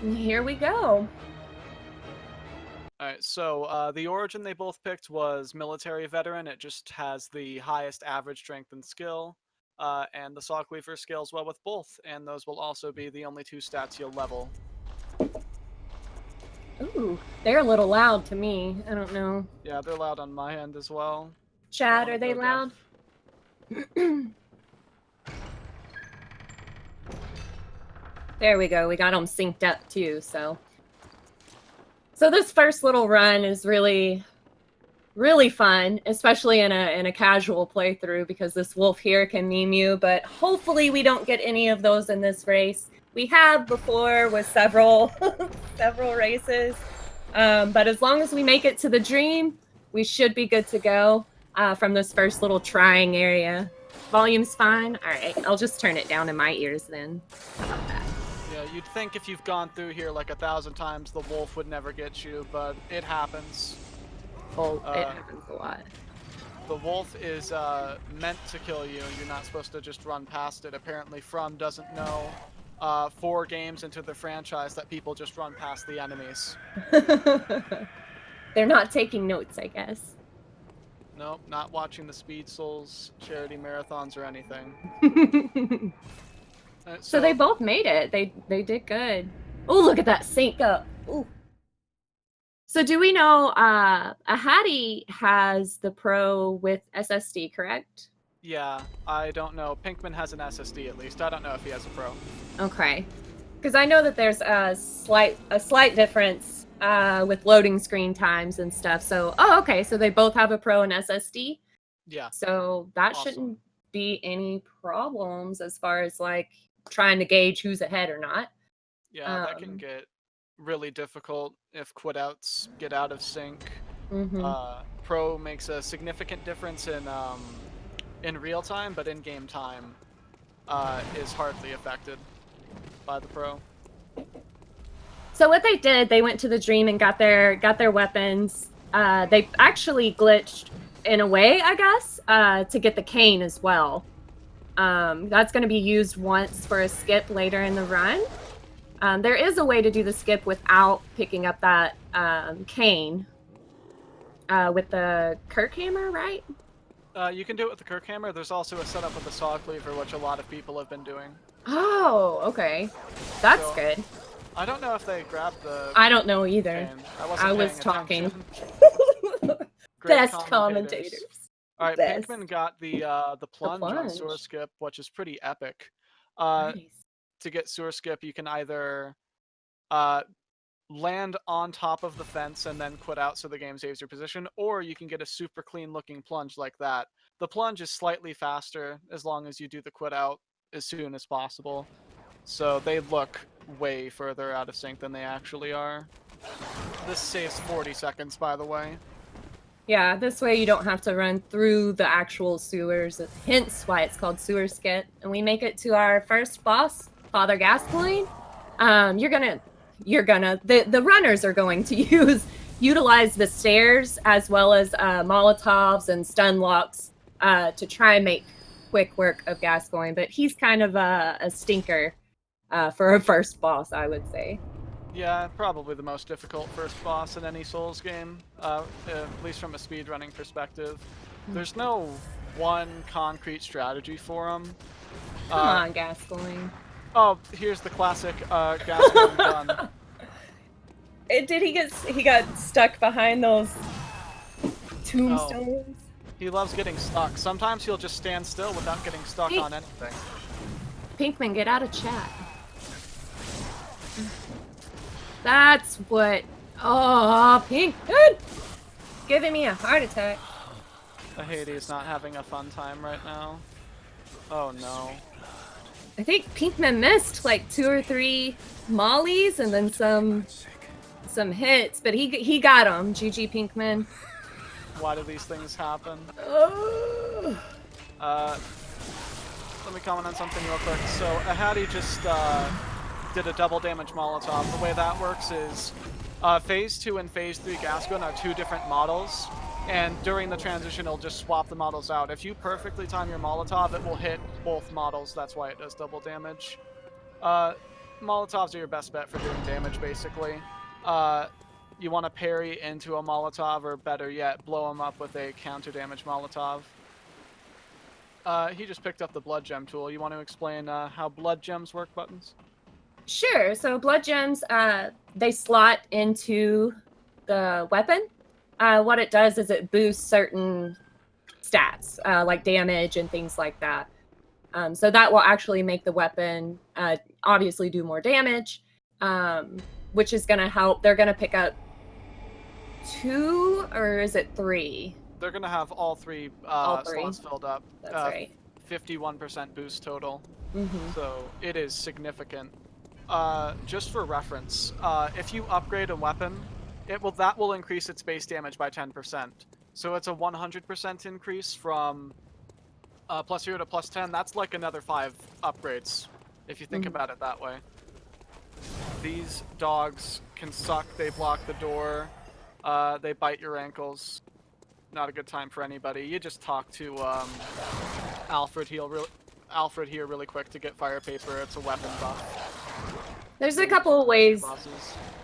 Here we go. Alright, so the origin they both picked was military veteran. It just has the highest average strength and skill. And the Saw Cleaver scales well with both, and those will also be the only two stats you'll level. Ooh, they're a little loud to me. I don't know. Yeah, they're loud on my end as well. Chad, are they loud? There we go. We got them synced up too, so this first little run is really fun, especially in a casual playthrough, because this wolf here can meme you, but hopefully we don't get any of those in this race. We have before with several several races, but as long as we make it to the dream, we should be good to go from this first little trying area. Volume's fine. All right, I'll just turn it down in my ears then. How about that? Yeah, you'd think if you've gone through here like 1,000 times, the wolf would never get you, but it happens. Oh, it happens a lot. The wolf is meant to kill you. You're not supposed to just run past it. Apparently, From doesn't know 4 games into the franchise that people just run past the enemies. They're not taking notes, I guess. Nope, not watching the Speed Souls charity marathons or anything. So they both made it. They did good. Oh, look at that sync up. Ooh. So do we know Ahady has the Pro with SSD, correct? Yeah, I don't know. Pinkman has an SSD at least. I don't know if he has a Pro. Okay. Because I know that there's a slight difference with loading screen times and stuff. So, okay. So they both have a Pro and SSD? Yeah. So that shouldn't be any problems as far as like trying to gauge who's ahead or not. Yeah, that can get really difficult if quit outs get out of sync. Pro makes a significant difference in real time, but in game time is hardly affected by the Pro. So what they did, they went to the dream and got their weapons. They actually glitched in a way, I guess, to get the cane as well. That's going to be used once for a skip later in the run. There is a way to do the skip without picking up that cane with the Kirk hammer, right? You can do it with the Kirk hammer. There's also a setup with the Saw Cleaver, which a lot of people have been doing. Oh, okay. That's good. I don't know if they grabbed the... I don't know either. I was talking. Best commentators. Alright, Pinkman got the plunge on Sewer Skip, which is pretty epic. Nice. To get Sewer Skip, you can either land on top of the fence and then quit out so the game saves your position, or you can get a super clean looking plunge like that. The plunge is slightly faster as long as you do the quit out as soon as possible. So they look way further out of sync than they actually are. This saves 40 seconds, by the way. Yeah, this way you don't have to run through the actual sewers, hence why it's called Sewer Skip. And we make it to our first boss, Father Gascoigne. The runners are going to utilize the stairs as well as Molotovs and stun locks to try and make quick work of Gascoigne, but he's kind of a stinker for a first boss, I would say. Yeah, probably the most difficult first boss in any Souls game, at least from a speedrunning perspective. There's no one concrete strategy for him. Come on, Gascoigne. Oh, here's the classic Gascoigne gun. He got stuck behind those tombstones? Oh. He loves getting stuck. Sometimes he'll just stand still without getting stuck on anything. Pinkman, get out of chat. That's what... Oh, Pinkman! Giving me a heart attack. Ahady is not having a fun time right now. Oh no. I think Pinkman missed like 2 or 3 mollies and then some hits, but he got them. GG Pinkman. Why do these things happen? Let me comment on something real quick. So Ahady just did a double damage Molotov. The way that works is Phase 2 and Phase 3 Gascoigne are 2 different models, and during the transition it'll just swap the models out. If you perfectly time your Molotov, it will hit both models. That's why it does double damage. Molotovs are your best bet for doing damage, basically. You want to parry into a Molotov, or better yet, blow him up with a counter damage Molotov. He just picked up the blood gem tool. You want to explain how blood gems work, Buttons? Sure. So blood gems, they slot into the weapon. What it does is it boosts certain stats, like damage and things like that. So that will actually make the weapon obviously do more damage, which is going to help. They're going to pick up 2, or is it 3? They're going to have all three slots filled up. That's right. 51% boost total. Mm-hmm. So it is significant. Just for reference, if you upgrade a weapon, that will increase its base damage by 10%. So it's a 100% increase from +0 to +10. That's like another 5 upgrades, if you think about it that way. These dogs can suck. They block the door. They bite your ankles. Not a good time for anybody. You just talk to Alfred here really quick to get fire paper. It's a weapon buff. There's a couple of ways.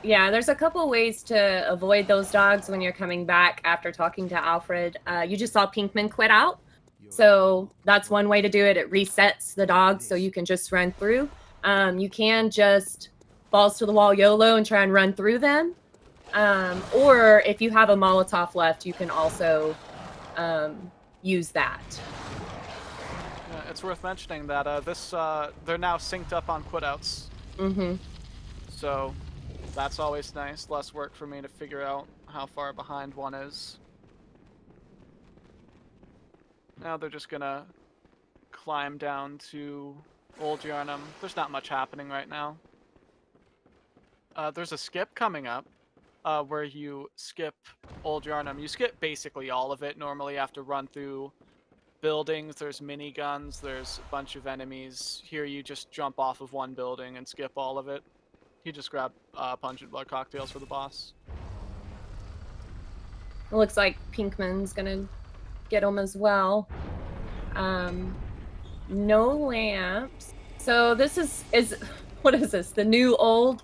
Yeah, there's a couple of ways to avoid those dogs when you're coming back after talking to Alfred. You just saw Pinkman quit out. So that's one way to do it. It resets the dogs so you can just run through. You can just balls to the wall YOLO and try and run through them. Or if you have a Molotov left, you can also use that. Yeah, it's worth mentioning that they're now synced up on quitouts. Mm-hmm. So that's always nice. Less work for me to figure out how far behind one is. Now they're just gonna climb down to Old Yarnum. There's not much happening right now. There's a skip coming up where you skip Old Yarnum. You skip basically all of it. Normally you have to run through buildings. There's miniguns. There's a bunch of enemies. Here you just jump off of one building and skip all of it. You just grab pungent blood cocktails for the boss. It looks like Pinkman's gonna get them as well. No lamps. So this is what is this? The new old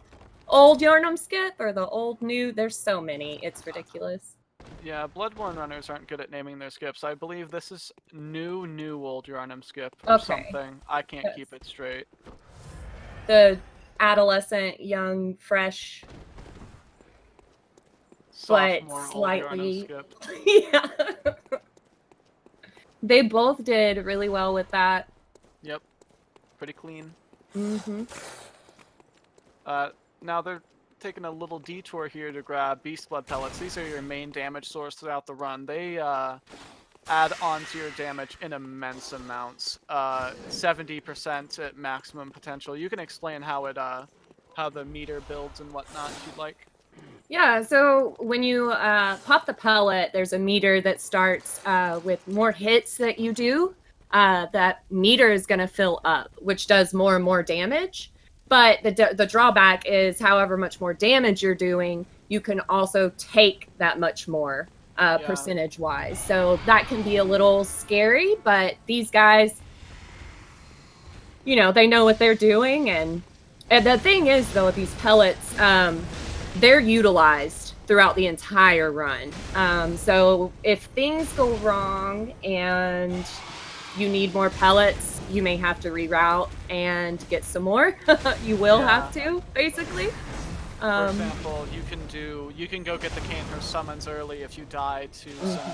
Yarnum skip, or the old new? There's so many. It's ridiculous. Yeah, Bloodborne runners aren't good at naming their skips. I believe this is new old Yarnum skip or something. I can't keep it straight. The adolescent, young, fresh, Sophomore but slightly. skip. Yeah. They both did really well with that. Yep. Pretty clean. Mm-hmm. Now they're taking a little detour here to grab Beast Blood pellets. These are your main damage source throughout the run. They add on to your damage in immense amounts. 70% at maximum potential. You can explain how the meter builds and whatnot if you'd like. Yeah, so when you pop the pellet, there's a meter that starts with more hits that you do. That meter is going to fill up, which does more and more damage. But the drawback is however much more damage you're doing, you can also take that much more percentage-wise. So that can be a little scary, but these guys, they know what they're doing. And the thing is, though, with these pellets, they're utilized throughout the entire run. So if things go wrong and you need more pellets, you may have to reroute and get some more. You will have to, basically. For example, you can go get the Cantor summons early if you die to some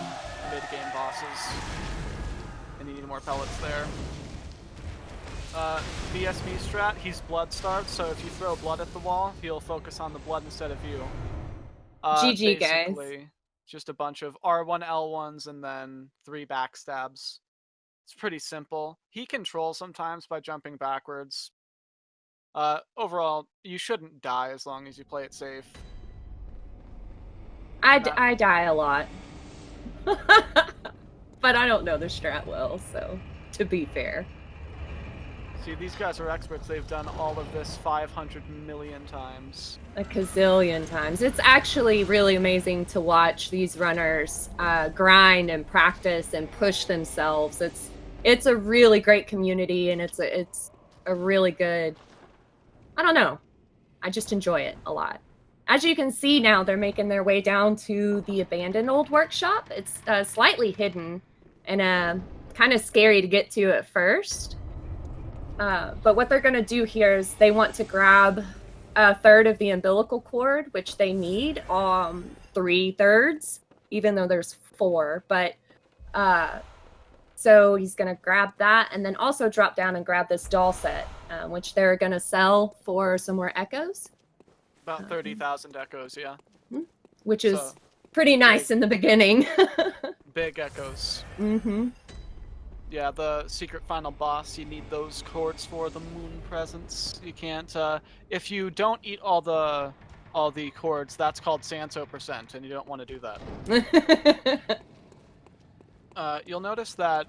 mid-game bosses and you need more pellets there. BSB strat, he's blood starved, so if you throw blood at the wall, he'll focus on the blood instead of you. GG, guys. Just a bunch of R1, L1s, and then 3 backstabs. It's pretty simple. He can troll sometimes by jumping backwards. Overall, you shouldn't die as long as you play it safe. I die a lot. But I don't know the strat well, so to be fair. See, these guys are experts. They've done all of this 500 million times. A gazillion times. It's actually really amazing to watch these runners grind and practice and push themselves. It's a really great community, and it's a really good I don't know. I just enjoy it a lot. As you can see now, they're making their way down to the abandoned old workshop. It's slightly hidden and kind of scary to get to at first. But what they're going to do here is they want to grab a third of the umbilical cord, which they need 3/3, even though there's 4. But so he's going to grab that and then also drop down and grab this doll set, which they're going to sell for some more echoes. About 30,000 echoes, yeah. Which is pretty nice in the beginning. Big echoes. Mm-hmm. Yeah, the secret final boss, you need those cords for the moon presence. You can't, if you don't eat all the cords, that's called Santo %, and you don't want to do that. You'll notice that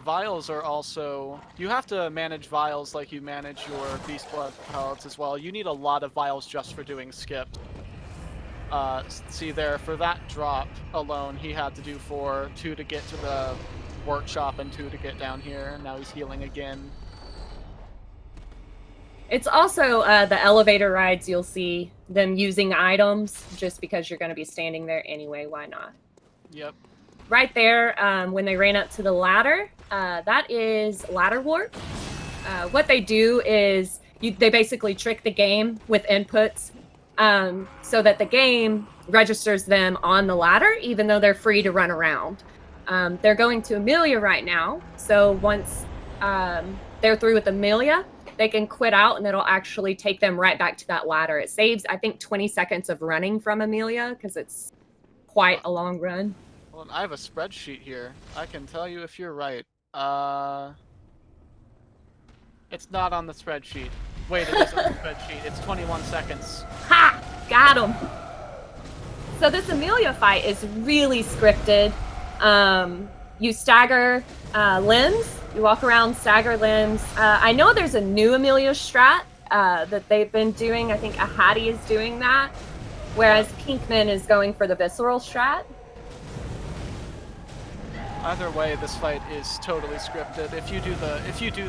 vials are also... You have to manage vials like you manage your Beast Blood pellets as well. You need a lot of vials just for doing skips. See there, for that drop alone, he had to do 2 to get to the workshop and 2 to get down here, and now he's healing again. It's also the elevator rides. You'll see them using items just because you're going to be standing there anyway. Why not? Yep. Right there, when they ran up to the ladder, that is ladder warp. What they do is they basically trick the game with inputs so that the game registers them on the ladder, even though they're free to run around. They're going to Amelia right now, so once they're through with Amelia, they can quit out and it'll actually take them right back to that ladder. It saves, I think, 20 seconds of running from Amelia because it's quite a long run. Well, I have a spreadsheet here. I can tell you if you're right. It's not on the spreadsheet. Wait, it is on the spreadsheet. It's 21 seconds. Ha! Got him! So this Amelia fight is really scripted. You stagger limbs. You walk around, stagger limbs. I know there's a new Amelia strat that they've been doing. I think Ahady is doing that, whereas Pinkman is going for the visceral strat. Either way, this fight is totally scripted. If you do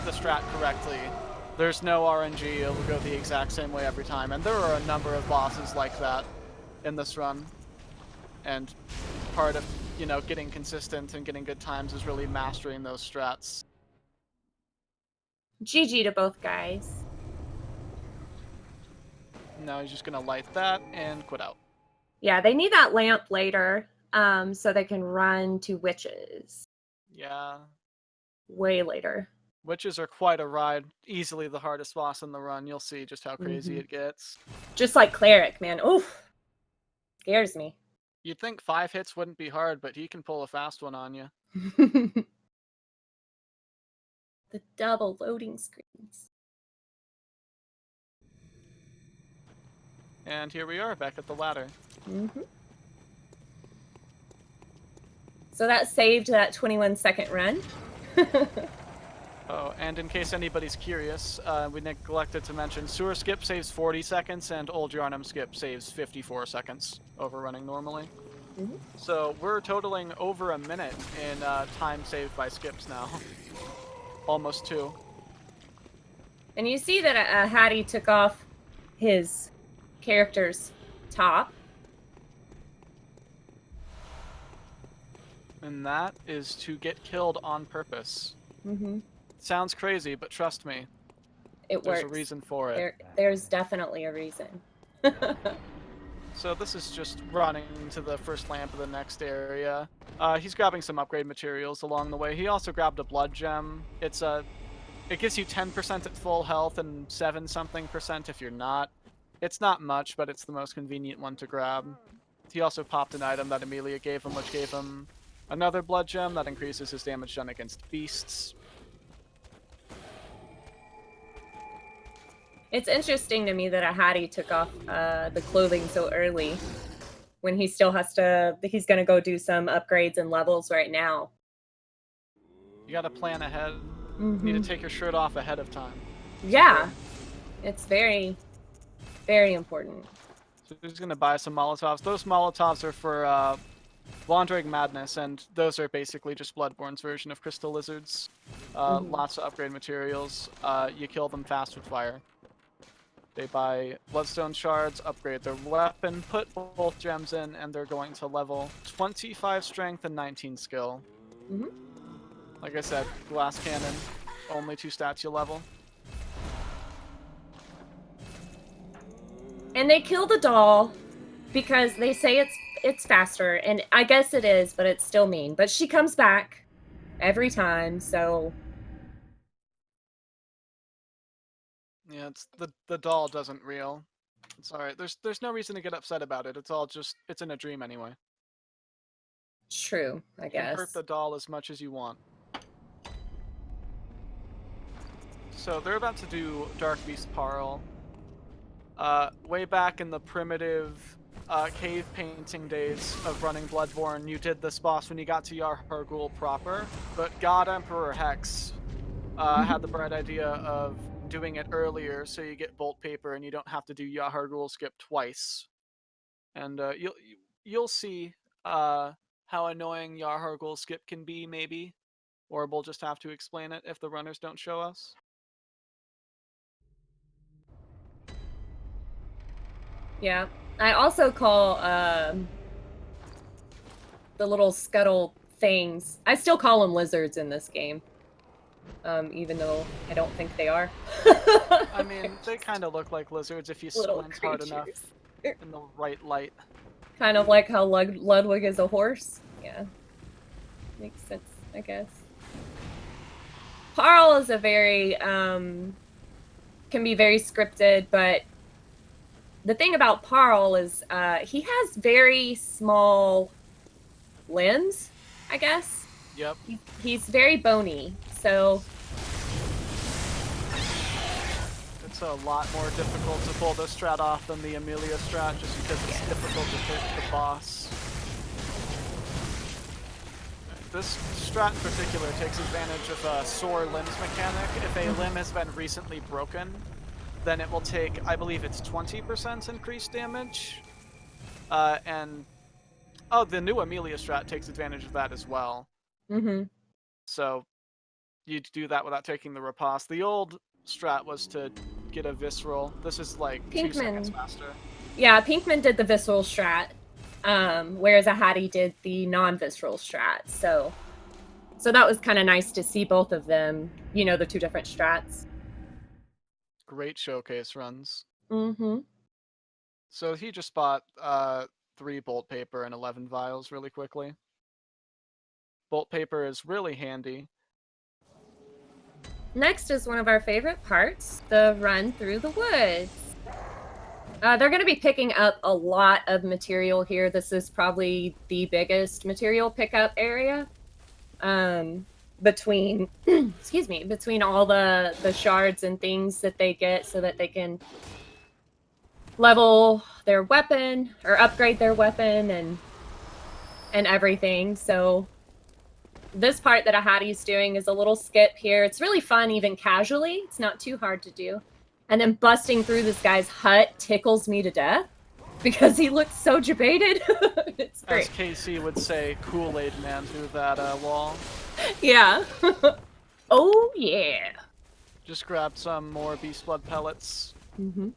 the strat correctly, there's no RNG. It'll go the exact same way every time. And there are a number of bosses like that in this run. And part of, getting consistent and getting good times is really mastering those strats. GG to both guys. Now he's just gonna light that and quit out. Yeah, they need that lamp later, so they can run to witches. Yeah. Way later. Witches are quite a ride. Easily the hardest boss in the run. You'll see just how crazy it gets. Just like Cleric, man. Oof. Scares me. You'd think 5 hits wouldn't be hard, but he can pull a fast one on you. The double loading screens. And here we are, back at the ladder. So that saved that 21-second run. Oh, and in case anybody's curious, we neglected to mention Sewer Skip saves 40 seconds and Old Yarnum Skip saves 54 seconds overrunning normally. So we're totaling over a minute in time saved by skips now. Almost 2. And you see that Ahady took off his character's top. And that is to get killed on purpose. Sounds crazy, but trust me. It works. There's a reason for it. There's definitely a reason. So this is just running to the first lamp of the next area. He's grabbing some upgrade materials along the way. He also grabbed a blood gem. It gives you 10% at full health and 7-something% if you're not. It's not much, but it's the most convenient one to grab. He also popped an item that Amelia gave him, which gave him another blood gem that increases his damage done against beasts. It's interesting to me that Ahady took off the clothing so early when he still has to... He's going to go do some upgrades and levels right now. You got to plan ahead. You need to take your shirt off ahead of time. Yeah. It's very, very important. So he's going to buy some Molotovs. Those Molotovs are for Wandering Madness, and those are basically just Bloodborne's version of Crystal Lizards. Lots of upgrade materials. You kill them fast with fire. They buy bloodstone shards, upgrade their weapon, put both gems in, and they're going to level 25 strength and 19 skill. Hmm. Like I said, glass cannon, only 2 stats you level. And they kill the doll because they say it's faster, and I guess it is, but it's still mean. But she comes back every time, so Yeah, it's the doll doesn't reel. It's alright. There's no reason to get upset about it. It's all just it's in a dream anyway. true, I You can hurt guess. the doll as much as you want. So they're about to do Dark Beast Parl. Way back in the primitive cave painting days of running Bloodborne, you did this boss when you got to Yarhargul proper, but God Emperor Hex had the bright idea of doing it earlier so you get Bolt Paper and you don't have to do Yarhargul skip twice. And you'll see how annoying Yarhargul skip can be, maybe. Or we'll just have to explain it if the runners don't show us. Yeah. I also call the little scuttle things. I still call them lizards in this game. Even though I don't think they are. I mean, they kind of look like lizards if you Little squint hard enough creatures. in the right light. Kind of like how Ludwig is a horse. Yeah. Makes sense, I guess. Parl is a very, can be very scripted, but the thing about Parl is he has very small limbs, I guess. Yep. He's very bony, so It's a lot more difficult to pull this strat off than the Amelia strat, just because it's difficult to hit the boss. This strat in particular takes advantage of a sore limbs mechanic. If a limb has been recently broken, then it will take, I believe it's 20% increased damage. And the new Amelia strat takes advantage of that as well. mm-hmm. So you do that without taking the riposte. The old strat was to get a visceral. This is like 2 seconds faster. Yeah, Pinkman did the visceral strat, whereas Ahady did the non-visceral strat. So that was kind of nice to see both of them. You know, the two different strats. Great showcase runs. Mm-hmm. So he just bought 3 bolt paper and 11 vials really quickly. Bolt paper is really handy. Next is one of our favorite parts, the run through the woods. They're going to be picking up a lot of material here. This is probably the biggest material pickup area between, excuse me, between all the shards and things that they get so that they can level their weapon or upgrade their weapon and everything. So this part that Ahady's doing is a little skip here. It's really fun, even casually. It's not too hard to do. And then busting through this guy's hut tickles me to death because he looks so jebaited. It's great. As Casey would say, Kool-Aid man through that wall. Yeah. Oh, yeah. Just grab some more Beast Blood pellets. Mm-hmm.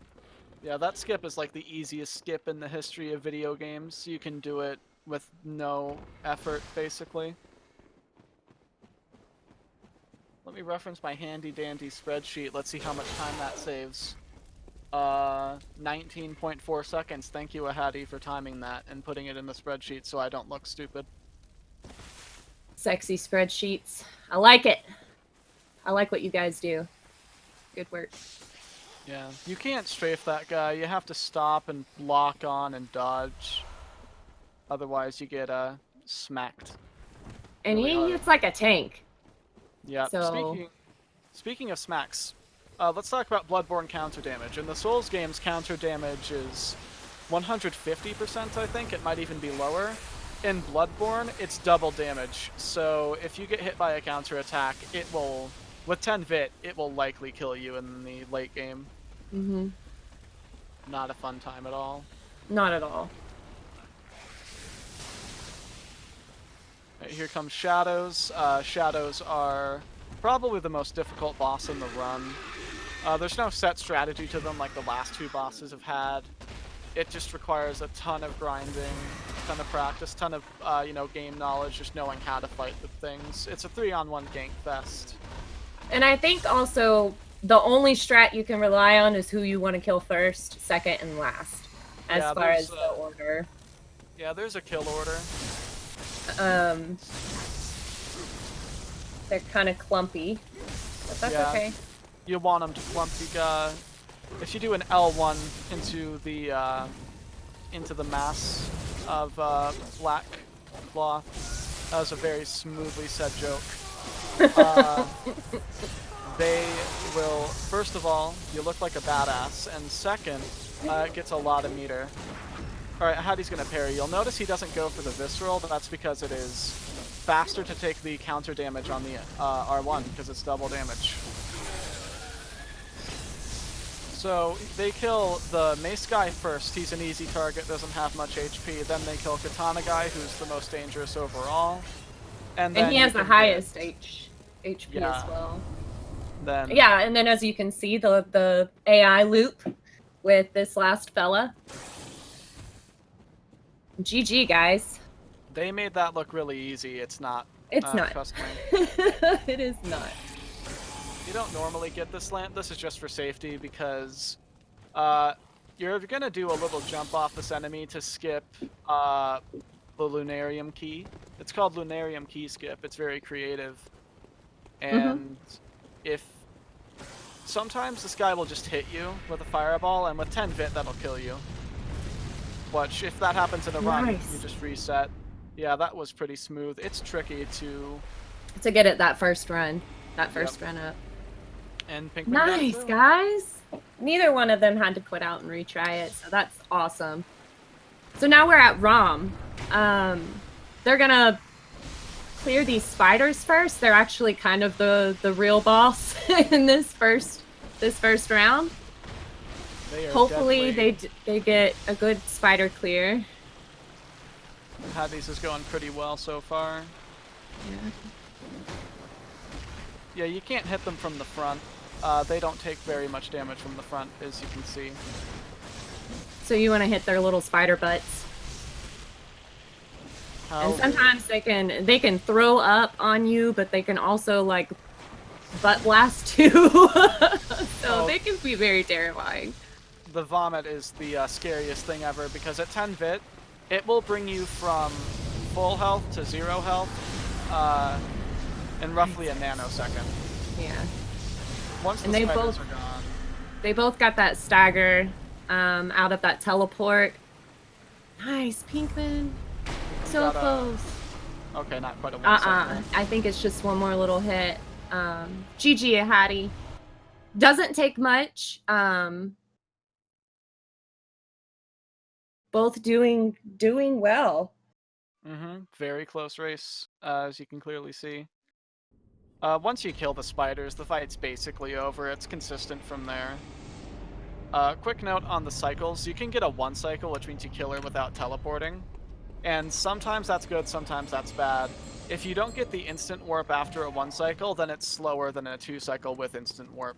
Yeah, that skip is like the easiest skip in the history of video games. You can do it with no effort, basically. Let me reference my handy-dandy spreadsheet. Let's see how much time that saves. 19.4 seconds. Thank you, Ahady, for timing that and putting it in the spreadsheet so I don't look stupid. Sexy spreadsheets. I like it. I like what you guys do. Good work. Yeah, you can't strafe that guy. You have to stop and lock on and dodge. Otherwise, you get smacked. And Really hard. it's like a tank. Yeah. So... Speaking of smacks, let's talk about Bloodborne counter damage. In the Souls games, counter damage is 150%, I think. It might even be lower. In Bloodborne, it's double damage. So if you get hit by a counter attack, it will, with 10 vit, it will likely kill you in the late game. Mm-hmm. Not a fun time at all. Not at all. Right, here comes Shadows. Shadows are probably the most difficult boss in the run. There's no set strategy to them like the last two bosses have had. It just requires a ton of grinding, a ton of practice, ton of game knowledge, just knowing how to fight the things. It's a 3-on-1 gank fest. And I think also the only strat you can rely on is who you want to kill first, second, and last, as far as the order. Yeah, there's a kill order. They're kind of clumpy, but that's okay. You want them to clump. If you do an L1 into the mass of black cloth, that was a very smoothly said joke. They will, first of all, you look like a badass, and second, it gets a lot of meter. Alright, Ahady's gonna parry. You'll notice he doesn't go for the visceral, but that's because it is faster to take the counter damage on the R1, because it's double damage. So, they kill the mace guy first. He's an easy target, doesn't have much HP. Then they kill katana guy, who's the most dangerous overall. And he has the highest HP as well. Yeah, and then as you can see, the AI loop with this last fella. GG, guys. They made that look really easy. It's not. It's not. Trust me. It is not. You don't normally get this slant. This is just for safety because you're going to do a little jump off this enemy to skip the Lunarium key. It's called Lunarium key skip. It's very creative. And if sometimes this guy will just hit you with a fireball, and with 10 vit that'll kill you. Which, if that happens in a run, you just reset. Yeah, that was pretty smooth. It's tricky to get it that first run. That first run up. And Pinkman nice, guys! Neither one of them had to quit out and retry it, so that's awesome. So now we're at ROM. They're gonna clear these spiders first. They're actually kind of the real boss in this first round. Hopefully they get a good spider clear. Ahady's is going pretty well so far. Yeah, you can't hit them from the front. They don't take very much damage from the front, as you can see. So you want to hit their little spider butts. And sometimes they can throw up on you, but they can also like butt blast too. So they can be very terrifying. The vomit is the scariest thing ever because at 10 vit, it will bring you from full health to 0 health in roughly a nanosecond. Yeah. Once the spiders are gone. They both got that stagger out of that teleport. Nice, Pinkman. So close. Okay, not quite a 1 second. I think it's just one more little hit. GG, Ahady. Doesn't take much. Both doing well. Very close race, as you can clearly see. Once you kill the spiders, the fight's basically over. It's consistent from there. Quick note on the cycles. You can get a 1 cycle, which means you kill her without teleporting. And sometimes that's good, sometimes that's bad. If you don't get the instant warp after a 1 cycle, then it's slower than a 2 cycle with instant warp.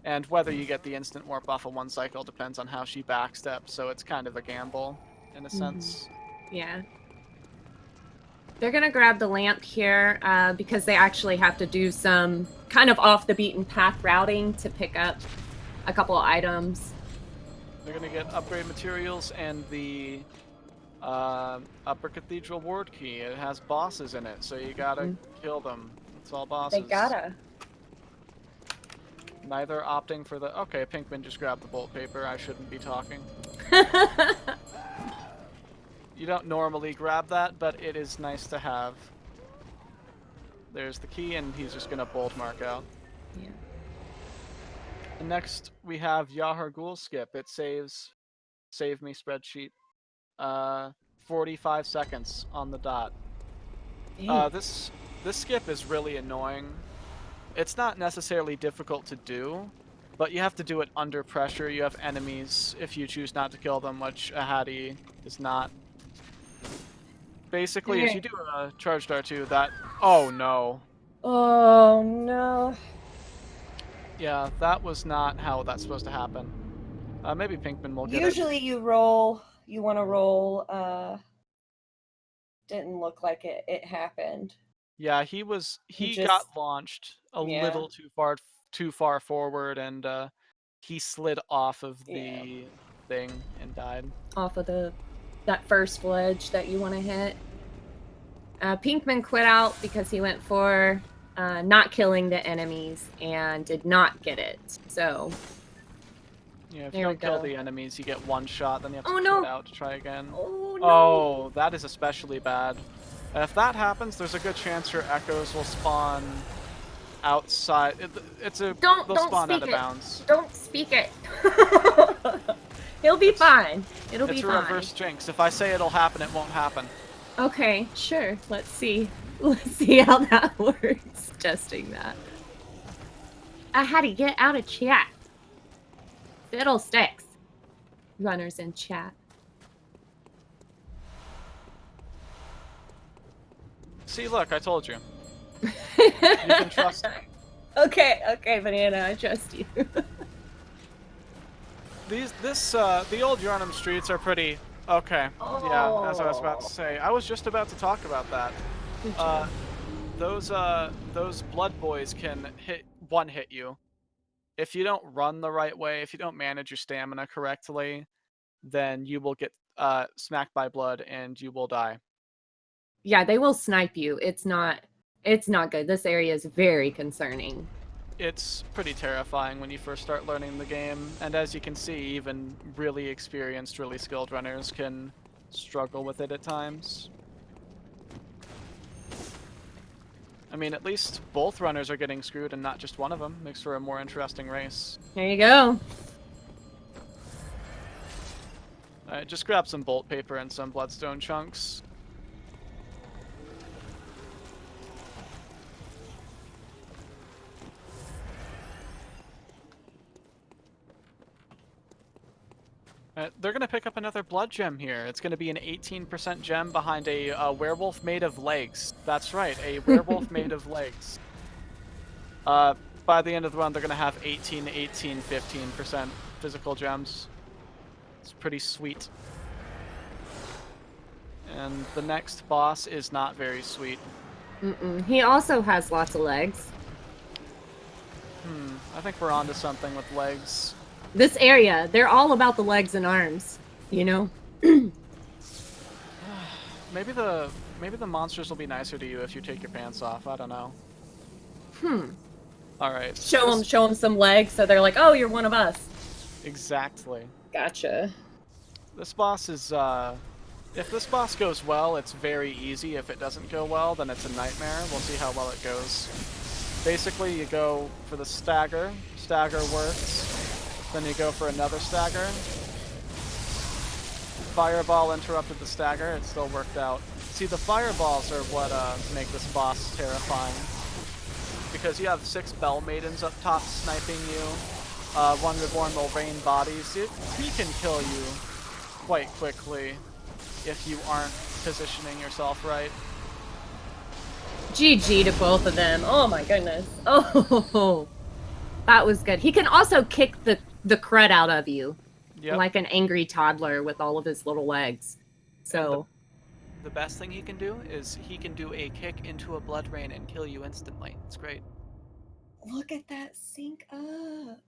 And whether you get the instant warp off a 1 cycle depends on how she backsteps, so it's kind of a gamble, in a sense. Yeah. They're gonna grab the lamp here because they actually have to do some kind of off the beaten path routing to pick up a couple of items. They're gonna get upgrade materials and the Upper Cathedral Ward Key. It has bosses in it, so you gotta kill them. It's all bosses. They gotta. Neither opting for the... Okay, Pinkman just grabbed the bolt paper. I shouldn't be talking. You don't normally grab that, but it is nice to have. There's the key, and he's just gonna bolt mark out. Yeah. And next, we have Yahar Ghul skip. It saves... Save me spreadsheet. 45 seconds on the dot. This skip is really annoying. It's not necessarily difficult to do, but you have to do it under pressure. You have enemies if you choose not to kill them, which Ahady is not. Basically, if you do a charged R2, that... Oh, no. Oh, no. Yeah, that was not how that's supposed to happen. Maybe Pinkman will get it. Usually you roll, you want to roll, didn't look like it happened. Yeah, he got Just, launched a yeah, little too far forward, and he slid off of yeah, the thing and died. off of that first ledge that you want to hit. Pinkman quit out because he went for not killing the enemies and did not get it. So Yeah, if you there we don't kill go. the enemies, you get one shot, then you have to Oh quit no! out to try again. Oh no! Oh, that is especially bad. If that happens, there's a good chance your echoes will spawn outside. They'll Don't spawn out speak of it. bounds. Don't speak it. He'll be fine. It'll be It's a fine. reverse jinx. If I say it'll happen, it won't happen. Okay, sure. Let's see. Let's see how that works. Testing that. Ahady, get out of chat. Fiddlesticks. Runners in chat. See, look, I told you. You can trust me. Okay, Banana, I trust you. The old Yarnum streets are pretty okay. Oh. Yeah, as I was about to say. I was just about to talk about that. Good job. Those blood boys can one hit you. If you don't run the right way, if you don't manage your stamina correctly, then you will get smacked by blood and you will die. Yeah, they will snipe you. It's not good. This area is very concerning. It's pretty terrifying when you first start learning the game, and as you can see, even really experienced, really skilled runners can struggle with it at times. I mean, at least both runners are getting screwed and not just one of them. Makes for a more interesting race. There you go. Alright, just grab some bolt paper and some bloodstone chunks. They're going to pick up another blood gem here. It's going to be an 18% gem behind a werewolf made of legs. That's right, a werewolf made of legs. By the end of the run, they're going to have 18, 15% physical gems. It's pretty sweet. And the next boss is not very sweet. He also has lots of legs. I think we're onto something with legs. This area, they're all about the legs and arms, you know? Maybe the monsters will be nicer to you if you take your pants off. I don't know. All right. Show them some legs so they're like, "Oh, you're one of us." Exactly. Gotcha. This boss is if this boss goes well, it's very easy. If it doesn't go well, then it's a nightmare. We'll see how well it goes. Basically, you go for the stagger. Stagger works. Then you go for another stagger. Fireball interrupted the stagger. It still worked out. See, the fireballs are what make this boss terrifying. Because you have 6 Bell Maidens up top sniping you. One Reborn will rain bodies. He can kill you quite quickly if you aren't positioning yourself right. GG to both of them. Oh my goodness. Oh, that was good. He can also kick the crud out of you. Yep. Like an angry toddler with all of his little legs. So the best thing he can do is he can do a kick into a blood rain and kill you instantly. It's great. Look at that sync up.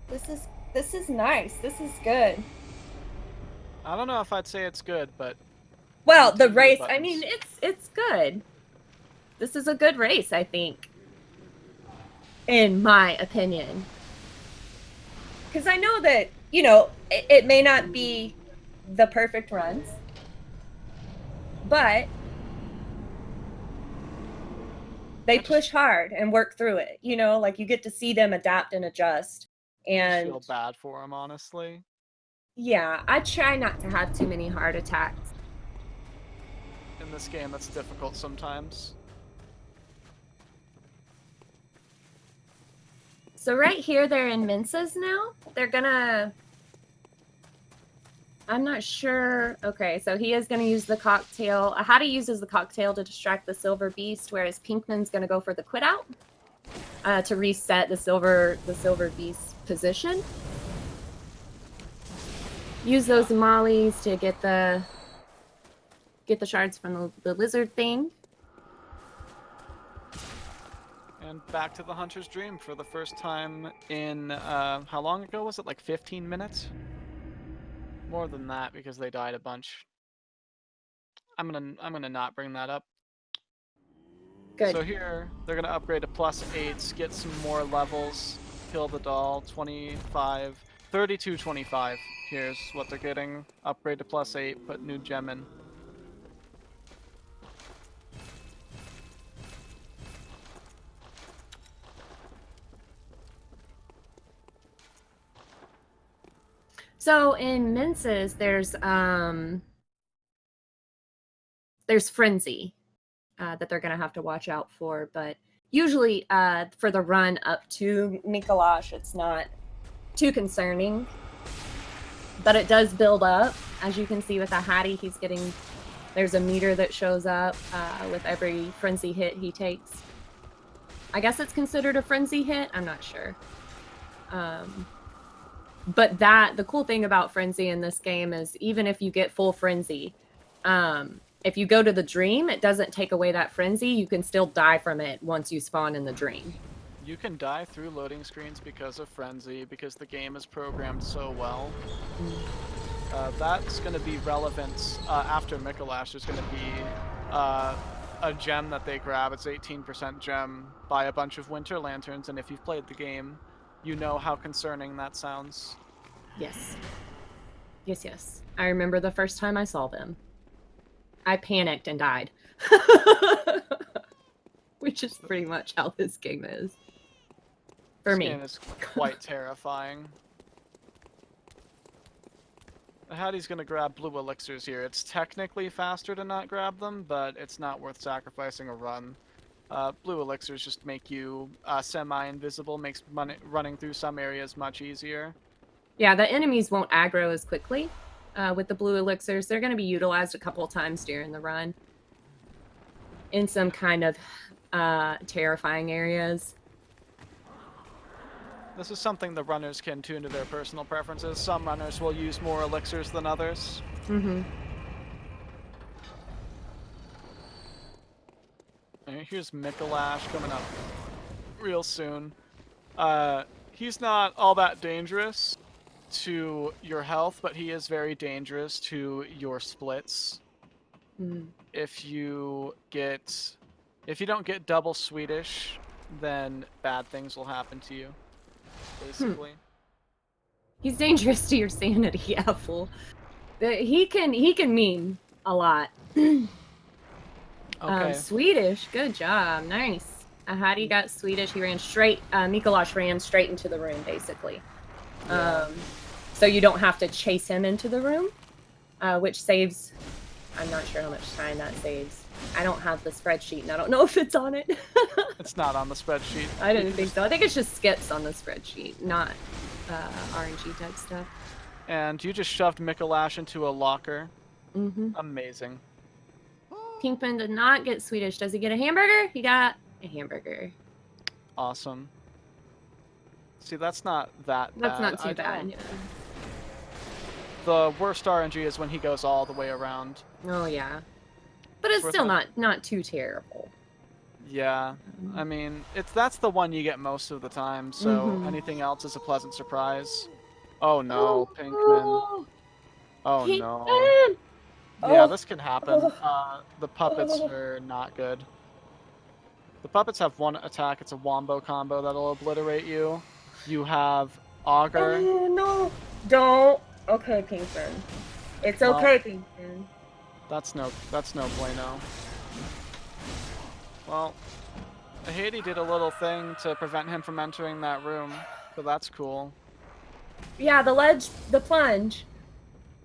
This is nice. This is good. I don't know if I'd say it's good, but well, the race, I mean, it's good. This is a good race, I think. In my opinion. Because I know that, you know, it may not be the perfect runs, but they push hard and work through it. You know, like you get to see them adapt and adjust. And I feel bad for them, honestly. Yeah, I try not to have too many heart attacks. In this game, that's difficult sometimes. So right here, they're in Mensa's now. They're gonna... I'm not sure. Okay, so he is gonna use the cocktail. Ahady uses the cocktail to distract the Silver Beast, whereas Pinkman's gonna go for the quit out. to reset the silver beast position. Use those mollies to get the shards from the lizard thing. And back to the Hunter's Dream for the first time in, how long ago was it? Like 15 minutes? More than that because they died a bunch. I'm gonna not bring that up. Good. So here, they're gonna upgrade to +8s, get some more levels, kill the doll, 25, 32, 25. Here's what they're getting. Upgrade to +8, put new gem in. So in Mince's, there's Frenzy that they're gonna have to watch out for, but usually for the run up to Mikolash, it's not too concerning. But it does build up, as you can see with Ahady. There's a meter that shows up with every frenzy hit he takes. I guess it's considered a frenzy hit. I'm not sure. But the cool thing about frenzy in this game is even if you get full frenzy, if you go to the dream, it doesn't take away that frenzy. You can still die from it once you spawn in the dream. You can die through loading screens because of frenzy, because the game is programmed so well. That's going to be relevant after Mikolash. There's going to be a gem that they grab. It's 18% gem. Buy a bunch of winter lanterns, and if you've played the game, you know how concerning that sounds. Yes. Yes. I remember the first time I saw them. I panicked and died. Which is pretty much how this game is. For me. This game is quite terrifying. Ahady's gonna grab blue elixirs here. It's technically faster to not grab them, but it's not worth sacrificing a run. Blue elixirs just make you semi-invisible, makes running through some areas much easier. Yeah, the enemies won't aggro as quickly with the blue elixirs. They're going to be utilized a couple of times during the run in some kind of terrifying areas. This is something the runners can tune to their personal preferences. Some runners will use more elixirs than others. Mm-hmm. Here's Mikolash coming up real soon. He's not all that dangerous to your health, but he is very dangerous to your splits. Mm. If you don't get double Swedish, then bad things will happen to you. Basically. He's dangerous to your sanity, yeah, fool. He can mean a lot. Okay. Swedish, good job, nice. Ahady got Swedish. He ran straight. Mikolash ran straight into the room, basically. Yeah. So you don't have to chase him into the room, which saves. I'm not sure how much time that saves. I don't have the spreadsheet, and I don't know if it's on it. It's not on the spreadsheet. I didn't think so. I think it's just skips on the spreadsheet, not RNG type stuff. And you just shoved Mikolash into a locker. Mm-hmm. Amazing. Pinkman did not get Swedish. Does he get a hamburger? He got a hamburger. Awesome. See, that's not that bad. That's not too bad. Yeah. The worst RNG is when he goes all the way around. Oh yeah, but it's still not too terrible. Yeah, I mean, that's the one you get most of the time. So anything else is a pleasant surprise. Oh no, Pinkman. Oh Pinkman! no. Yeah, this can happen. The puppets are not good. The puppets have one attack. It's a wombo combo that'll obliterate you. You have Augur. Oh no! Don't. Okay, Pinkman. It's okay, Pinkman. That's no bueno. Well, Ahady did a little thing to prevent him from entering that room, so that's cool. Yeah, the plunge.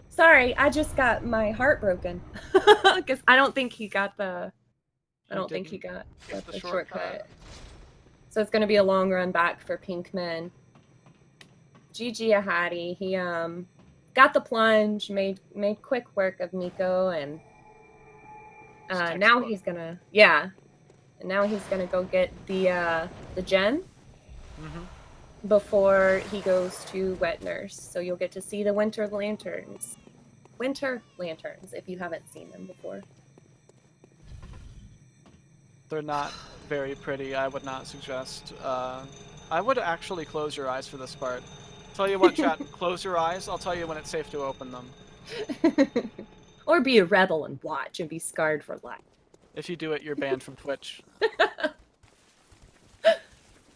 Sorry, I just got my heart broken because I don't think he got the. I don't think he got the shortcut. So it's going to be a long run back for Pinkman. GG Ahady. He got the plunge, made quick work of Miko, and now he's gonna and now he's gonna go get the gem before he goes to Wet Nurse. So you'll get to see the winter lanterns. Winter lanterns, if you haven't seen them before. They're not very pretty. I would not suggest. I would actually close your eyes for this part. Tell you what, chat, close your eyes. I'll tell you when it's safe to open them. Or be a rebel and watch and be scarred for life. If you do it, you're banned from Twitch.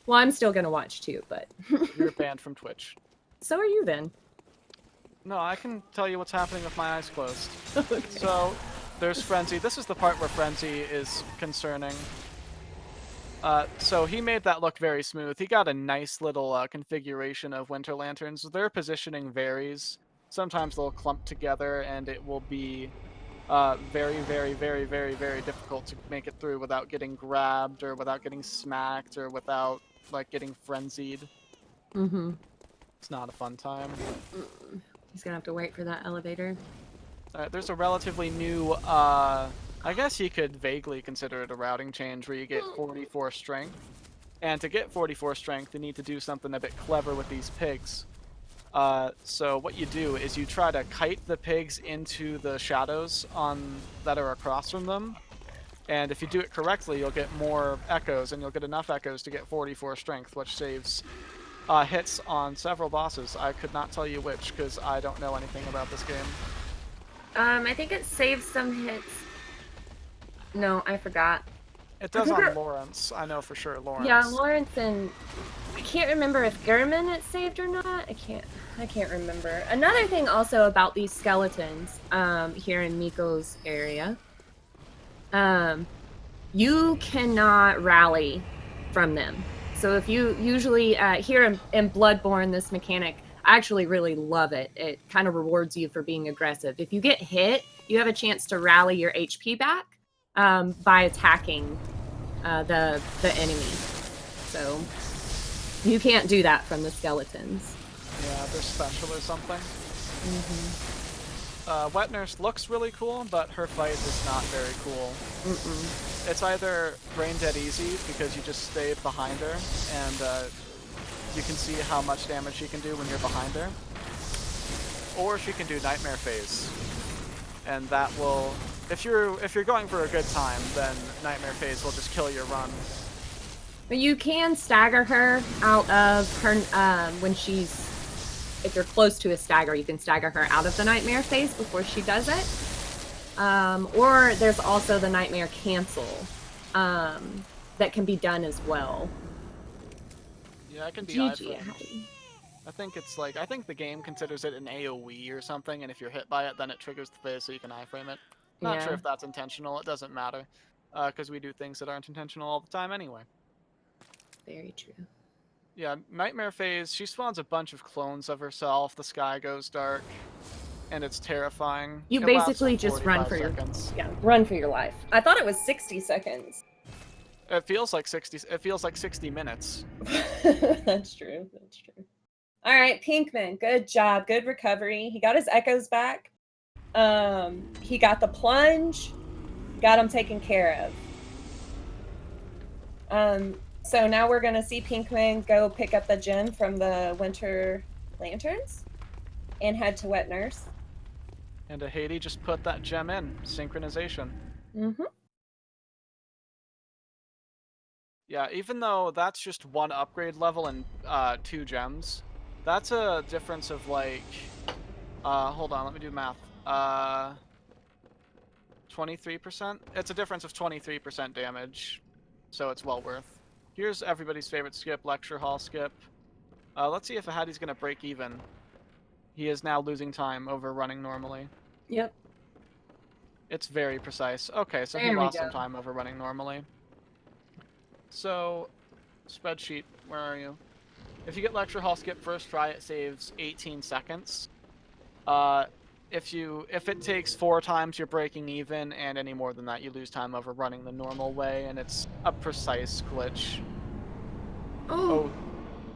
Well, I'm still gonna watch too, but You're banned from Twitch. so are you then. No, I can tell you what's happening with my eyes closed. Okay. So, there's Frenzy. This is the part where Frenzy is concerning. So he made that look very smooth. He got a nice little configuration of Winter Lanterns. Their positioning varies. Sometimes they'll clump together, and it will be very, very, very, very, very difficult to make it through without getting grabbed, or without getting smacked, or without like getting frenzied. Mm-hmm. It's not a fun time. He's gonna have to wait for that elevator. There's a relatively new, I guess you could vaguely consider it a routing change, where you get 44 strength. And to get 44 strength, you need to do something a bit clever with these pigs. So what you do is you try to kite the pigs into the shadows that are across from them. And if you do it correctly, you'll get more echoes, and you'll get enough echoes to get 44 strength, which saves hits on several bosses. I could not tell you which, because I don't know anything about this game. I think it saves some hits. No, I forgot. It does on Lawrence. I know for sure Lawrence. Yeah, Lawrence, and I can't remember if German it saved or not. I can't remember. Another thing also about these skeletons here in Miko's area, you cannot rally from them. So if you usually here in Bloodborne, this mechanic, I actually really love it. It kind of rewards you for being aggressive. If you get hit, you have a chance to rally your HP back by attacking the enemy. So you can't do that from the skeletons. Yeah, they're special or something. Mm-hmm. Wet Nurse looks really cool, but her fight is not very cool. Mm-mm. It's either brain dead easy, because you just stay behind her, and you can see how much damage she can do when you're behind her. Or she can do Nightmare Phase. And that will, if you're going for a good time, then Nightmare Phase will just kill your run. But you can stagger her out of her when she's, if you're close to a stagger, you can stagger her out of the Nightmare Phase before she does it. Or there's also the Nightmare Cancel that can be done as well. Yeah, it can be GG. I think it's like, I think the game considers it an AoE or something, and if you're hit by it, then it triggers the phase so you can iframe it. Not sure if that's intentional. It doesn't matter, because we do things that aren't intentional all the time anyway. Very true. Yeah, Nightmare Phase, she spawns a bunch of clones of herself, the sky goes dark, and it's terrifying. You It basically just run for seconds. run for your life. I thought it was 60 seconds. It feels like 60 minutes. That's true. That's true. All right, Pinkman, good job. Good recovery. He got his echoes back. He got the plunge. Got him taken care of. So now we're going to see Pinkman go pick up the gem from the Winter Lanterns and head to Wet Nurse. And Ahady just put that gem in. Synchronization. Mm-hmm. Yeah, even though that's just one upgrade level and 2 gems, that's a difference of like, hold on, let me do math. 23%? It's a difference of 23% damage, so it's well worth. Here's everybody's favorite skip, Lecture Hall skip. Let's see if Ahady's gonna break even. He is now losing time over running normally. Yep. It's very precise. Okay, so he lost some time over running normally. So, spreadsheet, where are you? If you get Lecture Hall skip first try, it saves 18 seconds. If it takes 4 times, you're breaking even, and any more than that, you lose time over running the normal way, and it's a precise glitch. Oh,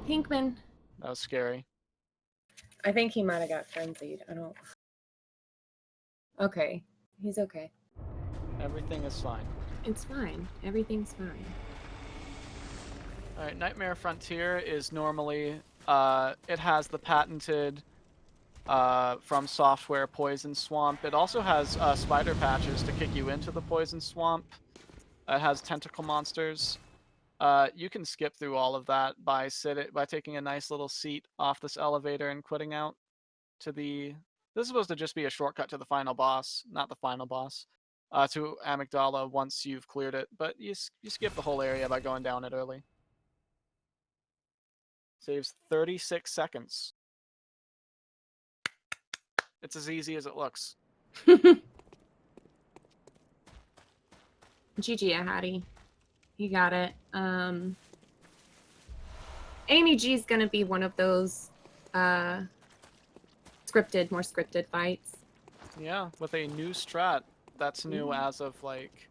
Pinkman. That was scary. I think he might have got frenzied. I don't... Okay. He's okay. Everything is fine. It's fine. Everything's fine. Alright, Nightmare Frontier is normally, it has the patented, from software Poison Swamp. It also has spider patches to kick you into the Poison Swamp. It has tentacle monsters. You can skip through all of that by taking a nice little seat off this elevator and quitting out to the... This is supposed to just be a shortcut to the final boss, not the final boss, to Amygdala once you've cleared it, but you skip the whole area by going down it early. Saves 36 seconds. It's as easy as it looks. GG, Ahady. You got it. Amy G's gonna be one of those more scripted fights. Yeah, with a new strat that's new as of like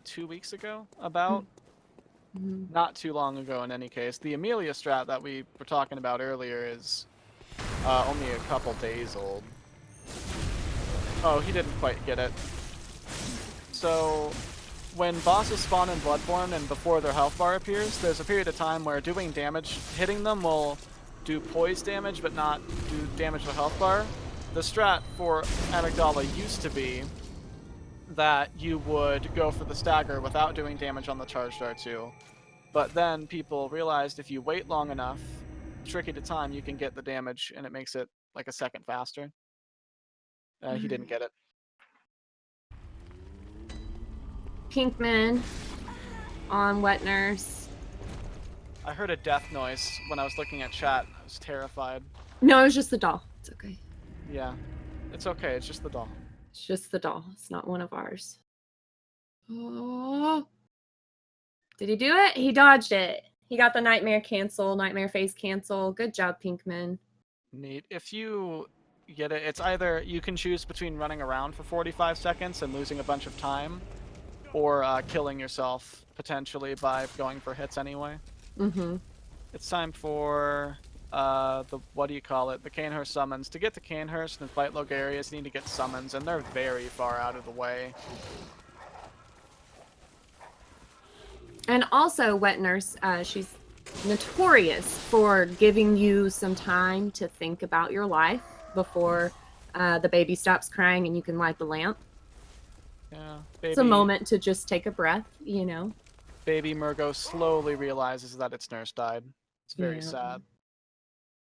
2 weeks ago, about. Not too long ago in any case. The Amelia strat that we were talking about earlier is only a couple days old. Oh, he didn't quite get it. So, when bosses spawn in Bloodborne and before their health bar appears, there's a period of time where doing damage, hitting them will do poise damage but not do damage to the health bar. The strat for Amygdala used to be that you would go for the stagger without doing damage on the charged R2. But then people realized if you wait long enough, tricky to time, you can get the damage and it makes it like a second faster. He didn't get it. Pinkman on Wet Nurse. I heard a death noise when I was looking at chat. I was terrified. No, it was just the doll. It's okay. Yeah. It's okay, it's just the doll. It's just the doll. It's not one of ours. Oh. Did he do it? He dodged it. He got the nightmare cancel, nightmare face cancel. Good job, Pinkman. Neat. If you get it, it's either you can choose between running around for 45 seconds and losing a bunch of time, or killing yourself, potentially, by going for hits anyway. It's time for the, what do you call it, the Canehurst summons. To get to Canehurst and fight Logarius, you need to get summons, and they're very far out of the way. And also, Wet Nurse, she's notorious for giving you some time to think about your life before the baby stops crying and you can light the lamp. Yeah, baby, it's a moment to just take a breath, you know. Baby Murgo slowly realizes that its nurse died. It's very sad.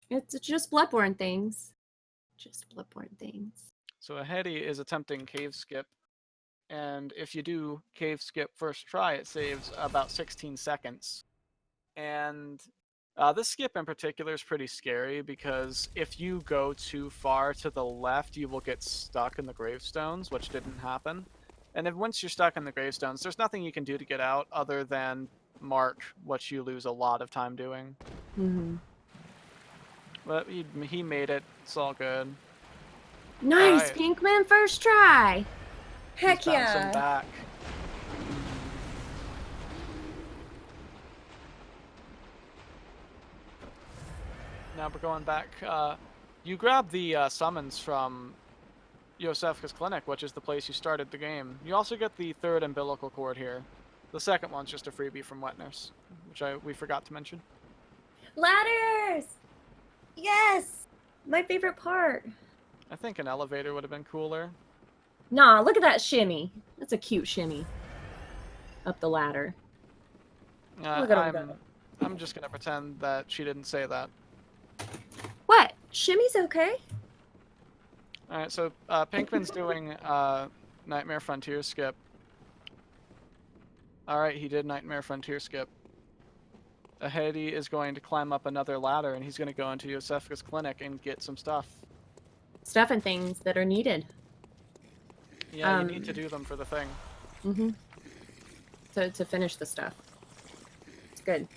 It's just Bloodborne things. Just Bloodborne things. So Ahady is attempting cave skip. And if you do cave skip first try, it saves about 16 seconds. And this skip in particular is pretty scary because if you go too far to the left, you will get stuck in the gravestones, which didn't happen. And if once you're stuck in the gravestones, there's nothing you can do to get out other than mark, which you lose a lot of time doing. But he made it. It's all good. Nice, right. Pinkman, first try. Heck He's bouncing back. Now we're going back. You grab the summons from Yosefka's clinic, which is the place you started the game. You also get the third umbilical cord here. The second one's just a freebie from Wet Nurse, which we forgot to mention. Ladders! Yes! My favorite part. I think an elevator would have been cooler. Nah, look at that shimmy. That's a cute shimmy. Up the ladder. Look at him go. I'm just gonna pretend that she didn't say that. What? Shimmy's okay? Alright, so Pinkman's doing Nightmare Frontier skip. Alright, he did Nightmare Frontier skip. Ahady is going to climb up another ladder and he's going to go into Yosefka's clinic and get some stuff. Stuff and things that are needed. Yeah, you need to do them for the thing. To finish the stuff. It's good.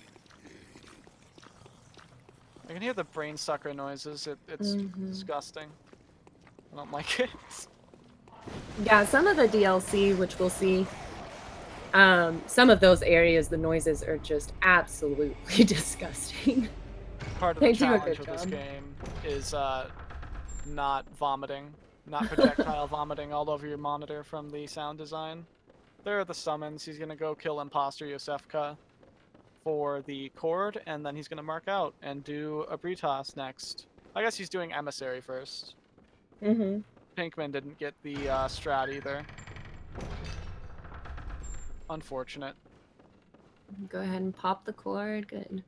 I can hear the brain sucker noises. It's disgusting. I don't like it. Yeah, some of the DLC, which we'll see, some of those areas, the noises are just absolutely disgusting. Part of the challenge of this game is not vomiting. Not projectile vomiting all over your monitor from the sound design. There are the summons. He's gonna go kill Imposter Yosefka. for the cord, and then he's going to mark out and do a Britas next. I guess he's doing Emissary first. Mm-hmm. Pinkman didn't get the strat either. Unfortunate. Go ahead and pop the cord. Good.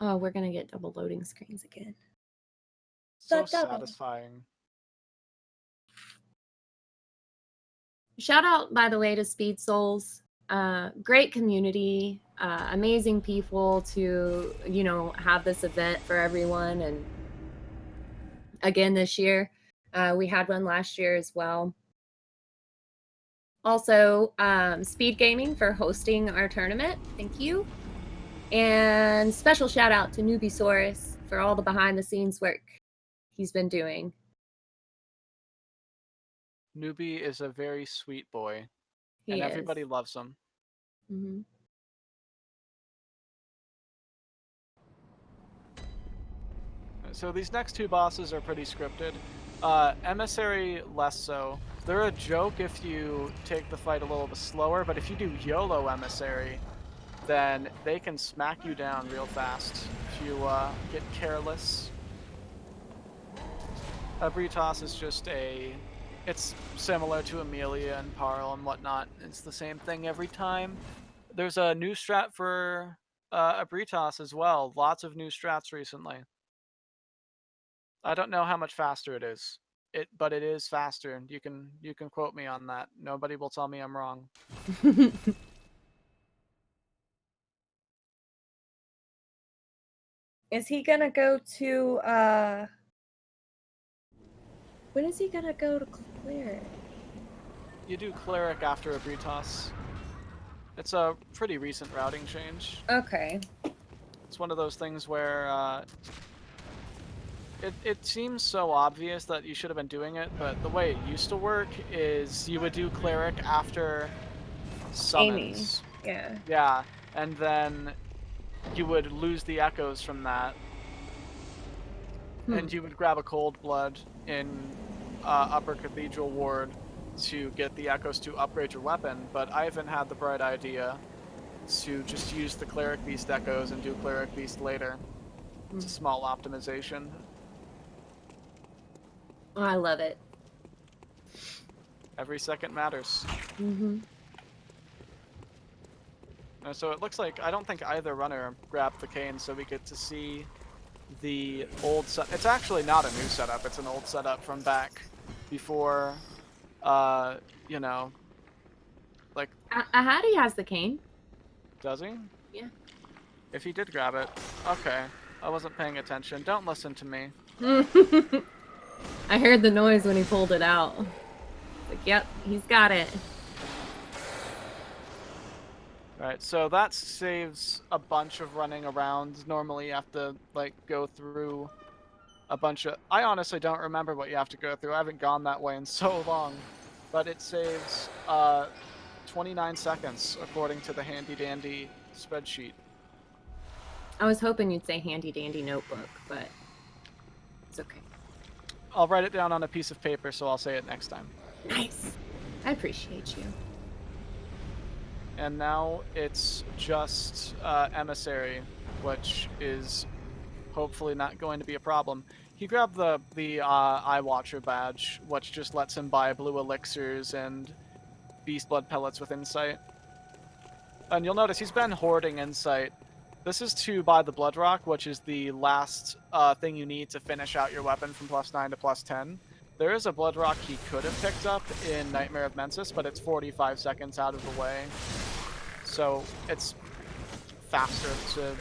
Oh, we're gonna get double loading screens again. So The double. satisfying. Shout out, by the way, to Speed Souls. Great community, amazing people to, you know, have this event for everyone. And again, this year, we had one last year as well. Also, SpeedGaming for hosting our tournament. Thank you. And special shout out to Newbiesaurus for all the behind the scenes work he's been doing. Newbie is a very sweet boy, He and is. everybody loves him. Mm-hmm. So these next two bosses are pretty scripted. Emissary, less so. They're a joke if you take the fight a little bit slower, but if you do YOLO Emissary, then they can smack you down real fast if you get careless. Britas is just it's similar to Amelia and Parl and whatnot. It's the same thing every time. There's a new strat for Britas as well. Lots of new strats recently. I don't know how much faster it is. But it is faster. You can quote me on that. Nobody will tell me I'm wrong. Is he gonna go to when is he gonna go to Cleric? You do Cleric after a Britas. It's a pretty recent routing change. Okay. It's one of those things where it seems so obvious that you should have been doing it, but the way it used to work is you would do Cleric after summons. Amy. Yeah. Yeah, and then you would lose the echoes from that. And you would grab a Cold Blood in Upper Cathedral Ward to get the echoes to upgrade your weapon, but Ivan had the bright idea to just use the Cleric Beast echoes and do Cleric Beast later. It's a small optimization. Oh, I love it. Every second matters. Mm-hmm. So it looks like I don't think either runner grabbed the cane, so we get to see the old set. It's actually not a new setup. It's an old setup from back before, you know, like. Ahady has the cane. Does he? Yeah. If he did grab it, okay. I wasn't paying attention. Don't listen to me. I heard the noise when he pulled it out. Like, yep, he's got it. Right, so that saves a bunch of running around. Normally you have to, like, go through a bunch of... I honestly don't remember what you have to go through. I haven't gone that way in so long. But it saves 29 seconds, according to the handy-dandy spreadsheet. I was hoping you'd say handy-dandy notebook, but it's okay. I'll write it down on a piece of paper, so I'll say it next time. Nice. I appreciate you. And now it's just Emissary, which is hopefully not going to be a problem. He grabbed the Eye Watcher badge, which just lets him buy blue elixirs and beast blood pellets with insight. And you'll notice he's been hoarding insight. This is to buy the Blood Rock, which is the last thing you need to finish out your weapon from +9 to +10. There is a Blood Rock he could have picked up in Nightmare of Mensis, but it's 45 seconds out of the way. So it's faster to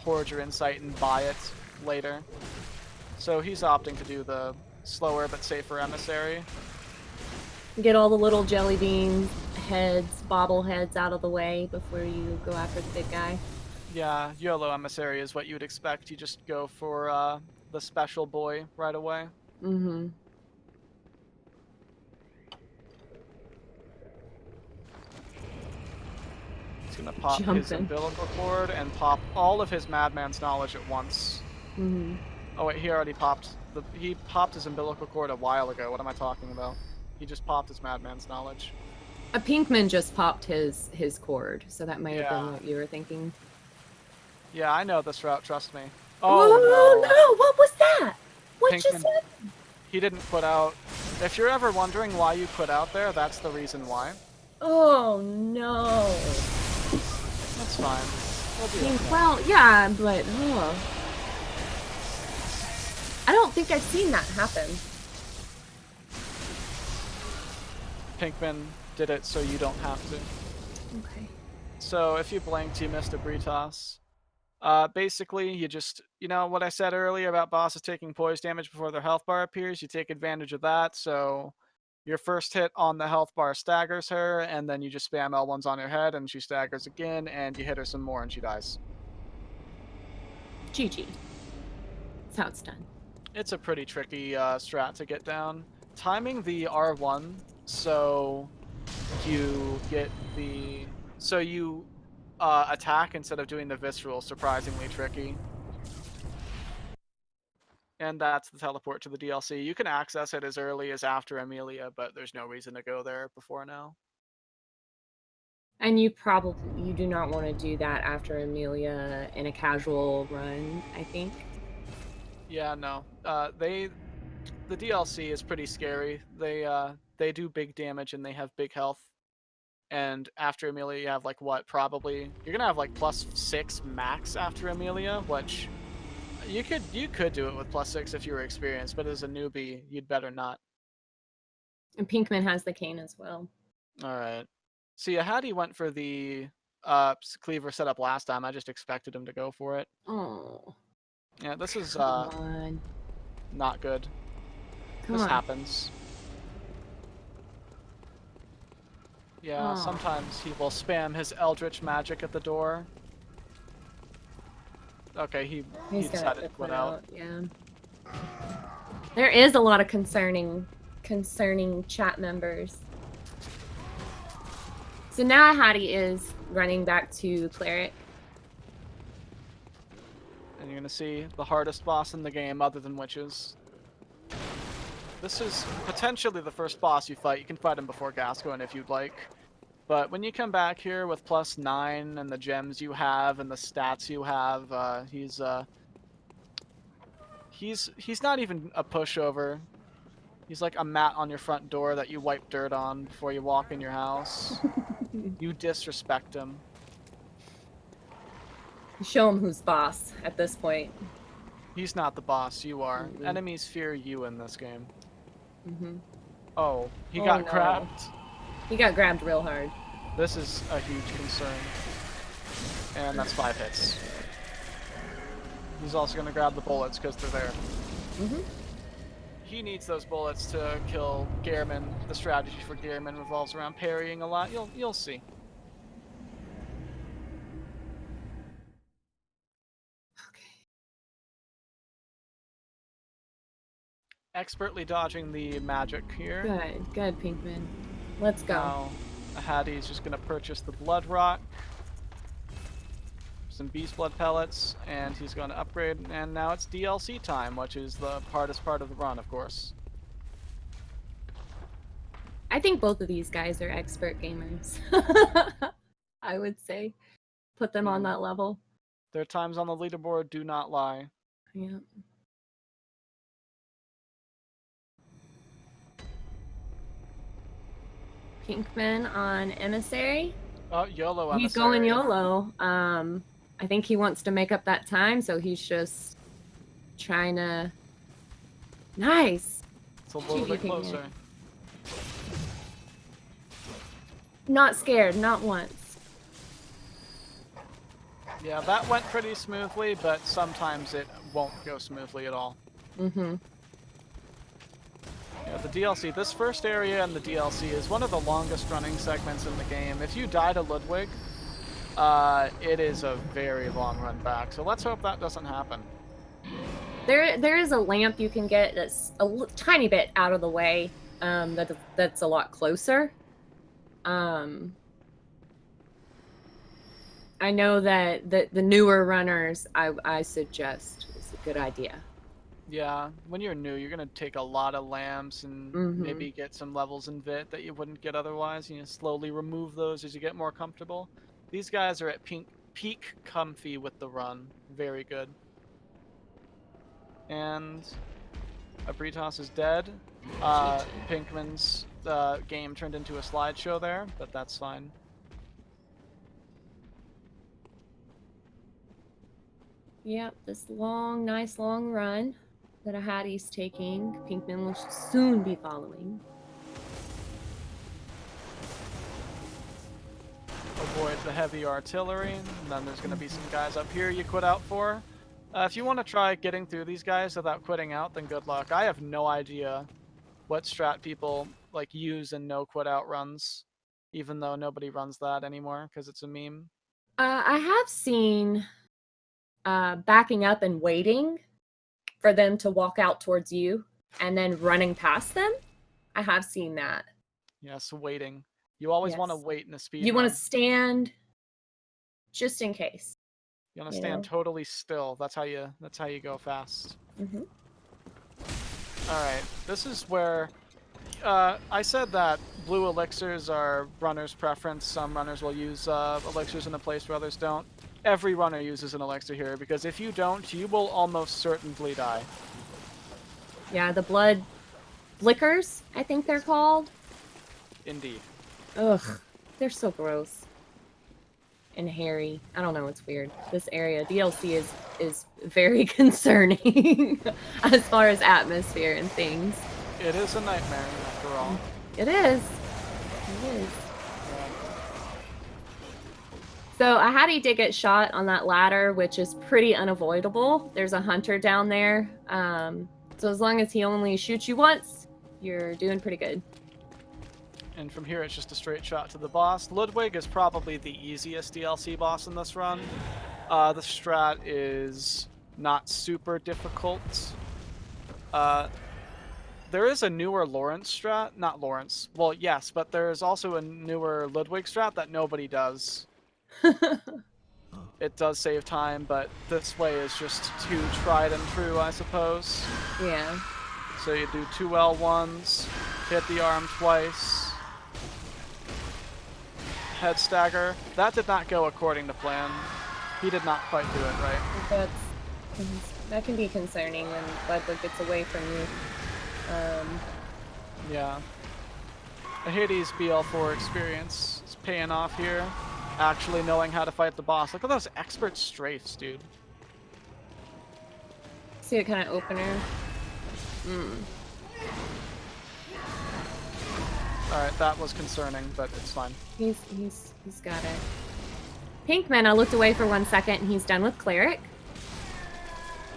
hoard your insight and buy it later. So he's opting to do the slower but safer Emissary. Get all the little jelly bean heads, bobbleheads out of the way before you go after the big guy. Yeah, YOLO Emissary is what you'd expect. You just go for the special boy right away. Mm-hmm. He's gonna pop his umbilical cord and pop all of his Madman's knowledge at once. Mm-hmm. Oh wait, he already popped. He popped his umbilical cord a while ago. What am I talking about? He just popped his Madman's Knowledge. A Pinkman just popped his cord, so that may have been Yeah. what you were thinking. Yeah, I know this route, trust me. Oh Oh no! What was that? What just Pinkman, happened? he didn't quit out. If you're ever wondering why you quit out there, that's the reason why. Oh no! That's fine. We'll be okay. Well, yeah, but I don't think I've seen that happen. Pinkman did it so you don't have to. Okay. So if you blinked, you missed a Britas. Basically, you just, you know what I said earlier about bosses taking poise damage before their health bar appears? You take advantage of that, so your first hit on the health bar staggers her, and then you just spam L1s on her head, and she staggers again, and you hit her some more, and she dies. GG. That's how it's done. It's a pretty tricky strat to get down. Timing the R1 so you get the... So you attack instead of doing the visceral, surprisingly tricky. And that's the teleport to the DLC. You can access it as early as after Amelia, but there's no reason to go there before now. And you do not want to do that after Amelia in a casual run, I think. Yeah, no. The DLC is pretty scary. They do big damage and they have big health. And after Amelia, you have like what? Probably you're gonna have like +6 max after Amelia, which you could do it with +6 if you were experienced, but as a newbie, you'd better not. And Pinkman has the cane as well. All right. See, Ahady went for the cleaver setup last time. I just expected him to go for it. Oh. Yeah, this is Come on. not good. Come This on. happens. Yeah, Oh. sometimes he will spam his Eldritch magic at the door. Okay, he decided to quit out. Yeah. There is a lot of concerning chat members. So now Ahady is running back to Cleric. And you're gonna see the hardest boss in the game other than witches. This is potentially the first boss you fight. You can fight him before Gascoigne if you'd like. But when you come back here with +9 and the gems you have and the stats you have, he's not even a pushover. He's like a mat on your front door that you wipe dirt on before you walk in your house. You disrespect him. Show him who's boss at this point. He's not the boss, you are. Enemies fear you in this game. Oh, he got grabbed. He got grabbed real hard. This is a huge concern. And that's 5 hits. He's also going to grab the bullets because they're there. He needs those bullets to kill Gehrman. The strategy for Gehrman revolves around parrying a lot. You'll see. Expertly dodging the magic here. Good, Pinkman. Let's go. Now, Ahady's just going to purchase the Blood Rock, some Beast Blood pellets, and he's going to upgrade. And now it's DLC time, which is the hardest part of the run, of course. I think both of these guys are expert gamers. I would say. Put them on that level. Their times on the leaderboard do not lie. Yeah. Pinkman on Emissary. Oh, YOLO Emissary. He's going YOLO. I think he wants to make up that time, so he's just trying to... Nice! It's a little bit closer. Not scared, not once. Yeah, that went pretty smoothly, but sometimes it won't go smoothly at all. Yeah, the DLC, this first area in the DLC is one of the longest running segments in the game. If you die to Ludwig, it is a very long run back, so let's hope that doesn't happen. There is a lamp you can get that's a tiny bit out of the way, that's a lot closer. I know that the newer runners, I suggest, is a good idea. Yeah, when you're new, you're gonna take a lot of lamps and maybe get some levels in Vit that you wouldn't get otherwise. You know, slowly remove those as you get more comfortable. These guys are at peak comfy with the run. Very good. And Abritas is dead. Pinkman's game turned into a slideshow there, but that's fine. Yep, this long, nice long run that Ahady's taking. Pinkman will soon be following. Avoid the heavy artillery, and then there's going to be some guys up here you quit out for. If you want to try getting through these guys without quitting out, then good luck. I have no idea what strat people like use in no quit out runs, even though nobody runs that anymore because it's a meme. I have seen backing up and waiting for them to walk out towards you and then running past them. I have seen that. Yes, waiting. You always want to Yes. wait in a speed You run. want to stand just in case. You want to stand totally still. That's how you go fast. All right, this is where I said that blue elixirs are runner's preference. Some runners will use elixirs in a place where others don't. Every runner uses an elixir here because if you don't, you will almost certainly die. Yeah, the blood flickers, I think they're called. Indeed. Ugh, they're so gross. And hairy. I don't know, it's weird. This area, DLC is very concerning as far as atmosphere and things. It is a nightmare, after all. It is. It is. So Ahady did get shot on that ladder, which is pretty unavoidable. There's a hunter down there. So as long as he only shoots you once, you're doing pretty good. And from here, it's just a straight shot to the boss. Ludwig is probably the easiest DLC boss in this run. The strat is not super difficult. There is a newer Lawrence strat. Not Lawrence. Well, yes, but there's also a newer Ludwig strat that nobody does. It does save time, but this way is just too tried and true, I suppose. Yeah. So you do 2 L1s, hit the arm twice, head stagger. That did not go according to plan. He did not quite do it right. That can be concerning when Ludwig gets away from you. Yeah. Ahady's BL4 experience is paying off here. Actually knowing how to fight the boss. Look at those expert strafes, dude. See what kind of opener? Alright, that was concerning, but it's fine. He's got it. Pinkman, I looked away for 1 second and he's done with Cleric.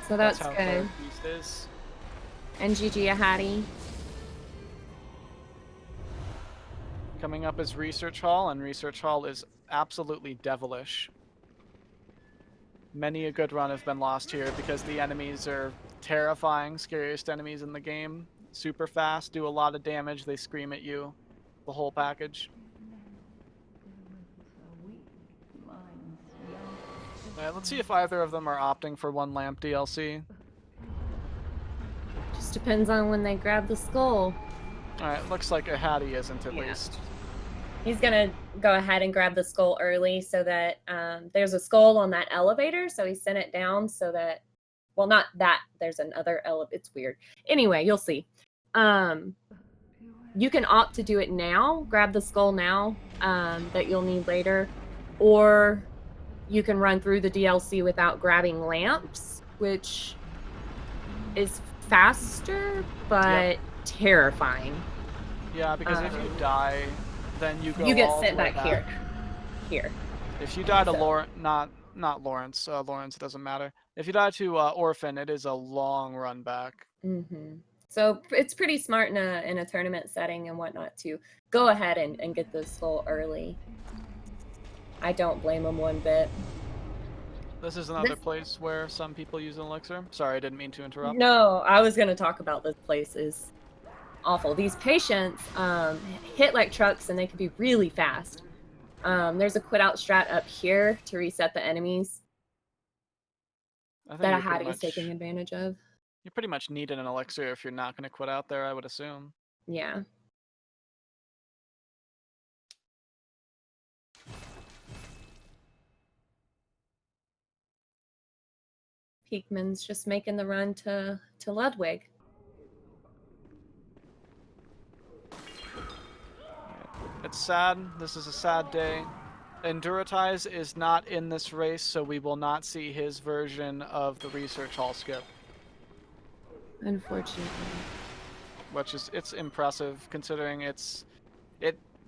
So that's how good. Beast is. And GG Ahady. Coming up is Research Hall, and Research Hall is absolutely devilish. Many a good run have been lost here because the enemies are terrifying, scariest enemies in the game. Super fast, do a lot of damage, they scream at you. The whole package. Alright, let's see if either of them are opting for 1 lamp DLC. Just depends on when they grab the skull. Alright, looks like Ahady isn't at least. He's gonna go ahead and grab the skull early so that there's a skull on that elevator, so he sent it down so that, well, not that, there's another elevator. It's weird. Anyway, you'll see. You can opt to do it now, grab the skull now that you'll need later, or you can run through the DLC without grabbing lamps, which is faster, but terrifying. Yeah, because if you die, then you go. You get all sent the way back here. If you die to Lawrence, not Lawrence. Lawrence, it doesn't matter. If you die to Orphan, it is a long run back. So it's pretty smart in a tournament setting and whatnot to go ahead and get the skull early. I don't blame them one bit. This is another place where some people use an elixir. Sorry, I didn't mean to interrupt. No, I was going to talk about this place is awful. These patients hit like trucks and they can be really fast. There's a quit out strat up here to reset the enemies that Ahady is taking advantage of. You pretty much need an elixir if you're not going to quit out there, I would assume. Yeah. Peakman's just making the run to Ludwig. It's sad. This is a sad day. Enduritize is not in this race, so we will not see his version of the research hall skip. Unfortunately. Which is, it's impressive considering it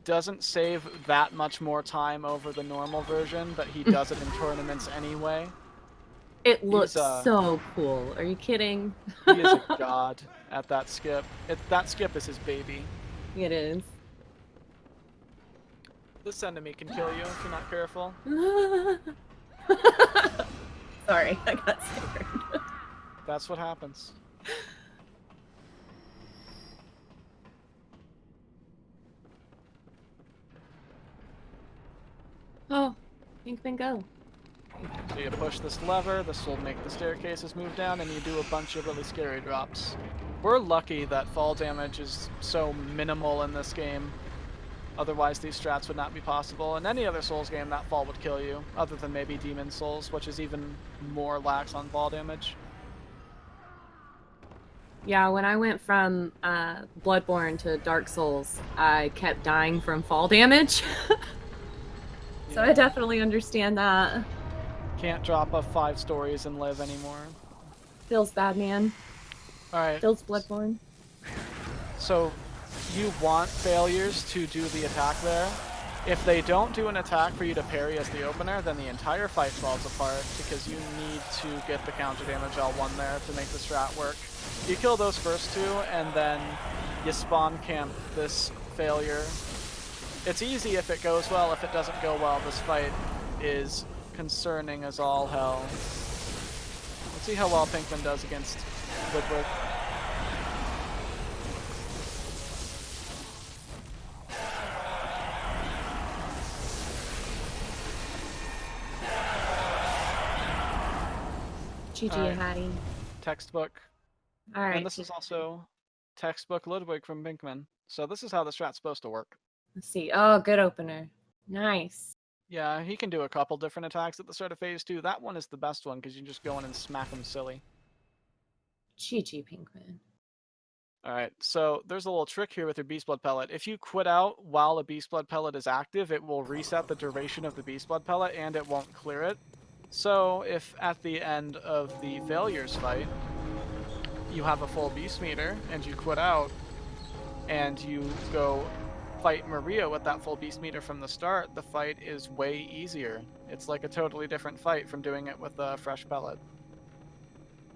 doesn't save that much more time over the normal version, but he does it in tournaments anyway. It looks so cool. Are you kidding? He is a god at that skip. That skip is his baby. It is. This enemy can kill you if you're not careful. Sorry, I got scared. That's what happens. Oh, Pinkman, go. So you push this lever, this will make the staircases move down, and you do a bunch of really scary drops. We're lucky that fall damage is so minimal in this game. Otherwise, these strats would not be possible. In any other Souls game, that fall would kill you, other than maybe Demon Souls, which is even more lax on fall damage. Yeah, when I went from Bloodborne to Dark Souls, I kept dying from fall damage. So I definitely understand that. Can't drop a 5 stories and live anymore. Feels bad, man. Alright. Feels Bloodborne. So, you want failures to do the attack there. If they don't do an attack for you to parry as the opener, then the entire fight falls apart because you need to get the counter damage L1 there to make the strat work. You kill those first two, and then you spawn camp this failure. It's easy if it goes well. If it doesn't go well, this fight is concerning as all hell. Let's see how well Pinkman does against Ludwig. GG, Ahady. Textbook. Alright. And this is also textbook Ludwig from Pinkman. So this is how the strat's supposed to work. Let's see. Oh, good opener. Nice. Yeah, he can do a couple different attacks at the start of phase 2. That one is the best one because you just go in and smack him silly. GG, Pinkman. Alright, so there's a little trick here with your Beast Blood Pellet. If you quit out while a Beast Blood Pellet is active, it will reset the duration of the Beast Blood Pellet and it won't clear it. So if at the end of the failures fight, you have a full Beast Meter and you quit out and you go fight Maria with that full Beast Meter from the start, the fight is way easier. It's like a totally different fight from doing it with a fresh pellet.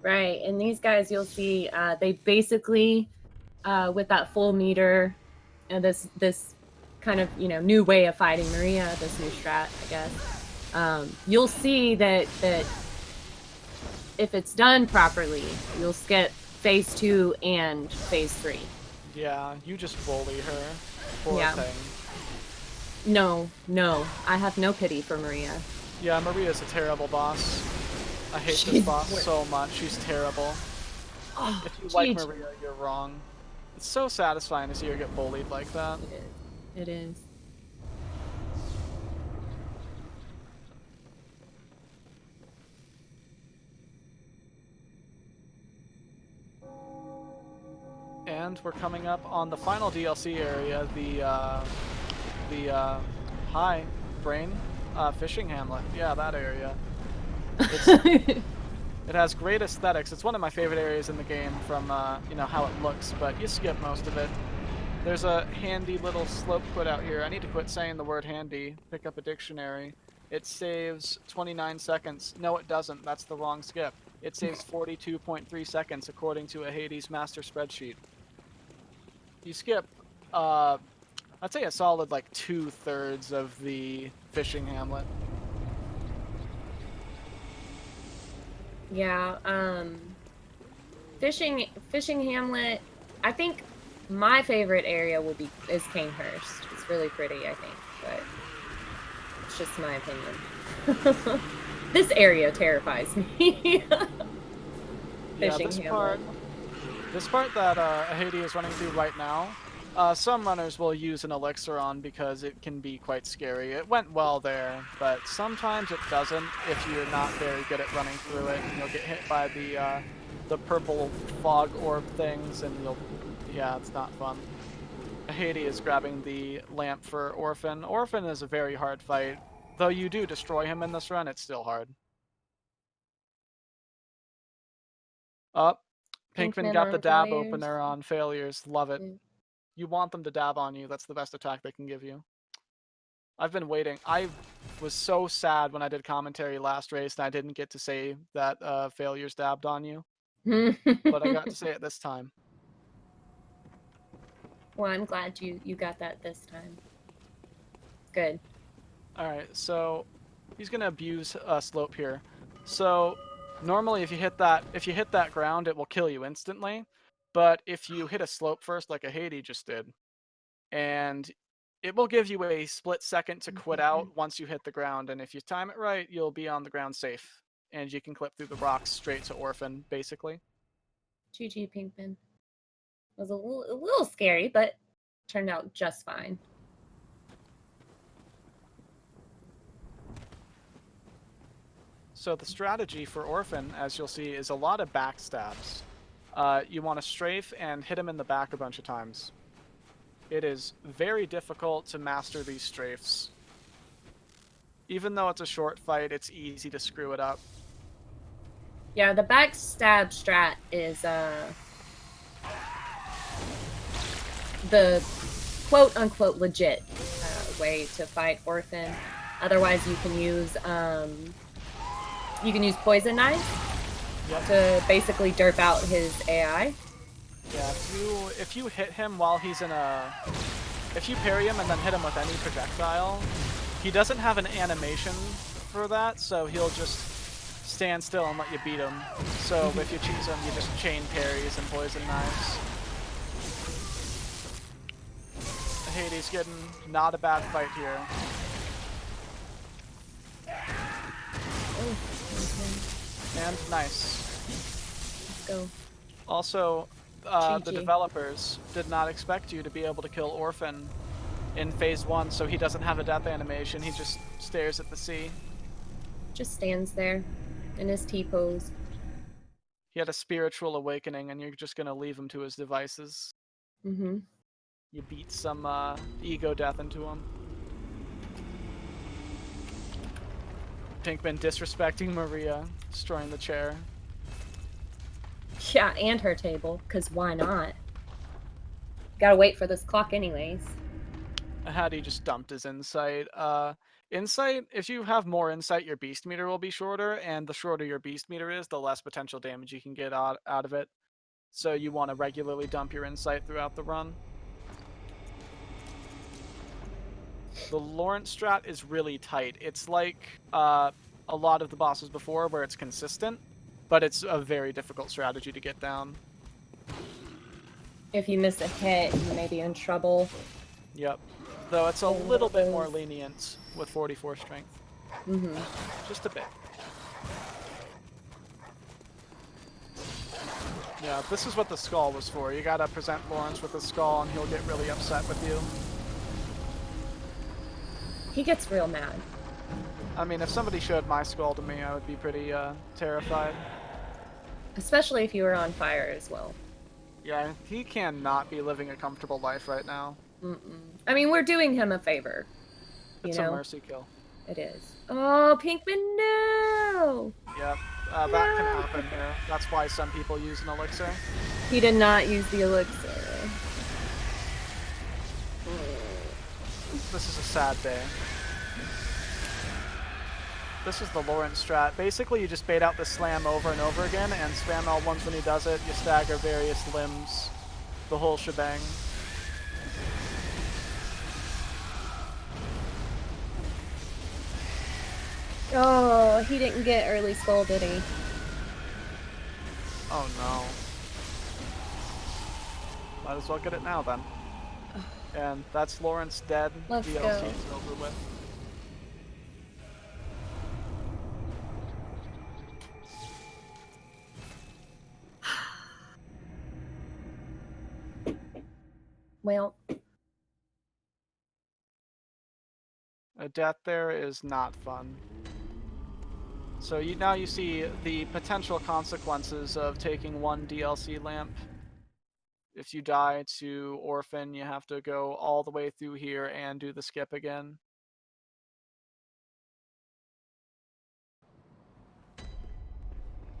Right, and these guys you'll see, they basically, with that full meter, and this kind of, you know, new way of fighting Maria, this new strat, I guess, you'll see that if it's done properly, you'll skip phase 2 and phase 3. Yeah, you just bully her. Poor thing. No, I have no pity for Maria. Yeah, Maria's a terrible boss. I hate this boss so much. She's terrible. Oh, if you like Maria, you're wrong. It's so satisfying to see her get bullied like that. It is. And we're coming up on the final DLC area, the Hi, Brain, Fishing Hamlet. Yeah, that area. It has great aesthetics. It's one of my favorite areas in the game from, you know, how it looks, but you skip most of it. There's a handy little slope quit out here. I need to quit saying the word handy. Pick up a dictionary. It saves 29 seconds. No, it doesn't. That's the wrong skip. It saves 42.3 seconds according to Ahady's master spreadsheet. You skip, I'd say a solid like 2/3 of the Fishing Hamlet. Yeah, Fishing Hamlet, I think my favorite area is Kanehurst. It's really pretty, I think, but it's just my opinion. This area terrifies me. Yeah, this part This part that Ahady is running through right now, some runners will use an elixir on because it can be quite scary. It went well there, but sometimes it doesn't if you're not very good at running through it, and you'll get hit by the purple fog orb things, and yeah, it's not fun. Ahady is grabbing the lamp for Orphan. Orphan is a very hard fight. Though you do destroy him in this run, it's still hard. Up. Pinkman got the on dab failures. opener on failures. Love it. Mm. You want them to dab on you. That's the best attack they can give you. I've been waiting. I was so sad when I did commentary last race and I didn't get to say that failures dabbed on you. But I got to say it this time. Well, I'm glad you got that this time. Good. Alright, so he's gonna abuse slope here. So normally if you hit that ground, it will kill you instantly. But if you hit a slope first, like Ahady just did, and it will give you a split second to quit out once you hit the ground, and if you time it right, you'll be on the ground safe. And you can clip through the rocks straight to Orphan, basically. GG, Pinkman. Was a little scary, but turned out just fine. So the strategy for Orphan, as you'll see, is a lot of backstabs. You want to strafe and hit him in the back a bunch of times. It is very difficult to master these strafes. Even though it's a short fight, it's easy to screw it up. Yeah, the backstab strat is the quote-unquote legit way to fight Orphan. Otherwise, you can use poison knives to basically derp out his AI. Yeah, if you hit him while he's in if you parry him and then hit him with any projectile, he doesn't have an animation for that, so he'll just stand still and let you beat him. So if you choose him, you just chain parries and poison knives. Ahady's getting not a bad fight here. And nice. Let's go. Also, the developers did not expect you to be able to kill Orphan in phase 1, so he doesn't have a death animation. He just stares at the sea. Just stands there in his T-pose. He had a spiritual awakening, and you're just gonna leave him to his devices. Mm-hmm. You beat some ego death into him. Pinkman disrespecting Maria, destroying the chair. Yeah, and her table, because why not? Gotta wait for this clock anyways. Ahady just dumped his insight. Insight, if you have more insight, your beast meter will be shorter, and the shorter your beast meter is, the less potential damage you can get out of it. So you want to regularly dump your insight throughout the run. The Lawrence strat is really tight. It's like a lot of the bosses before where it's consistent, but it's a very difficult strategy to get down. If you miss a hit, you may be in trouble. Yep. Though it's a little bit more lenient with 44 strength. Mm-hmm. Just a bit. Yeah, this is what the skull was for. You gotta present Lawrence with the skull and he'll get really upset with you. He gets real mad. I mean, if somebody showed my skull to me, I would be pretty terrified. Especially if you were on fire as well. Yeah, he cannot be living a comfortable life right now. Mm-mm. I mean, we're doing him a favor. It's a mercy kill. It is. Oh, Pinkman, no! Yep, that can happen here. That's why some people use an elixir. He did not use the elixir. This is a sad day. This is the Lawrence strat. Basically, you just bait out the slam over and over again, and spam L1s when he does it. You stagger various limbs, the whole shebang. Oh, he didn't get early skull, did he? Oh no. Might as well get it now then. And that's Lawrence dead. Let's DLC's go. over with. Well, A death there is not fun. So now you see the potential consequences of taking one DLC lamp. If you die to Orphan, you have to go all the way through here and do the skip again.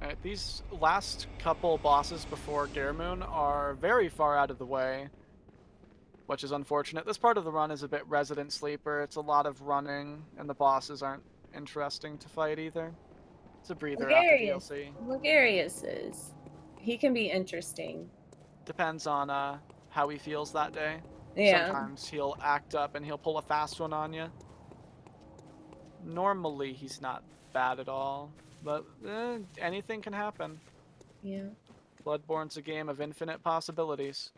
Alright, these last couple bosses before Garemoon are very far out of the way, which is unfortunate. This part of the run is a bit Resident Sleeper. It's a lot of running, and the bosses aren't interesting to fight either. It's a breather after DLC. Lugarius is. He can be interesting. Depends on how he feels that day. Yeah. Sometimes he'll act up and he'll pull a fast one on you. Normally, he's not bad at all, but anything can happen. Yeah. Bloodborne's a game of infinite possibilities.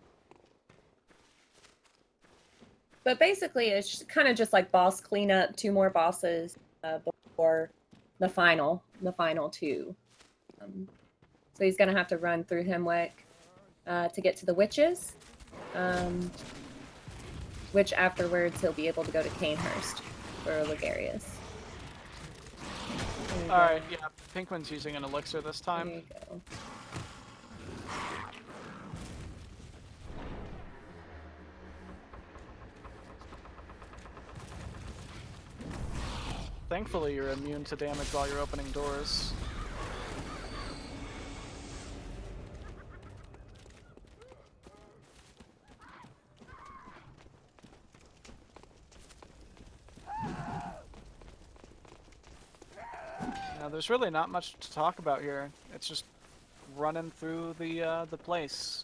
But basically, it's kind of just like boss cleanup, 2 more bosses before the final two. So he's gonna have to run through Hemwick to get to the witches, which afterwards he'll be able to go to Canehurst for Lugarius. Alright, yeah, Pinkman's using an elixir this time. There you go. Thankfully, you're immune to damage while you're opening doors. Now, there's really not much to talk about here. It's just running through the place.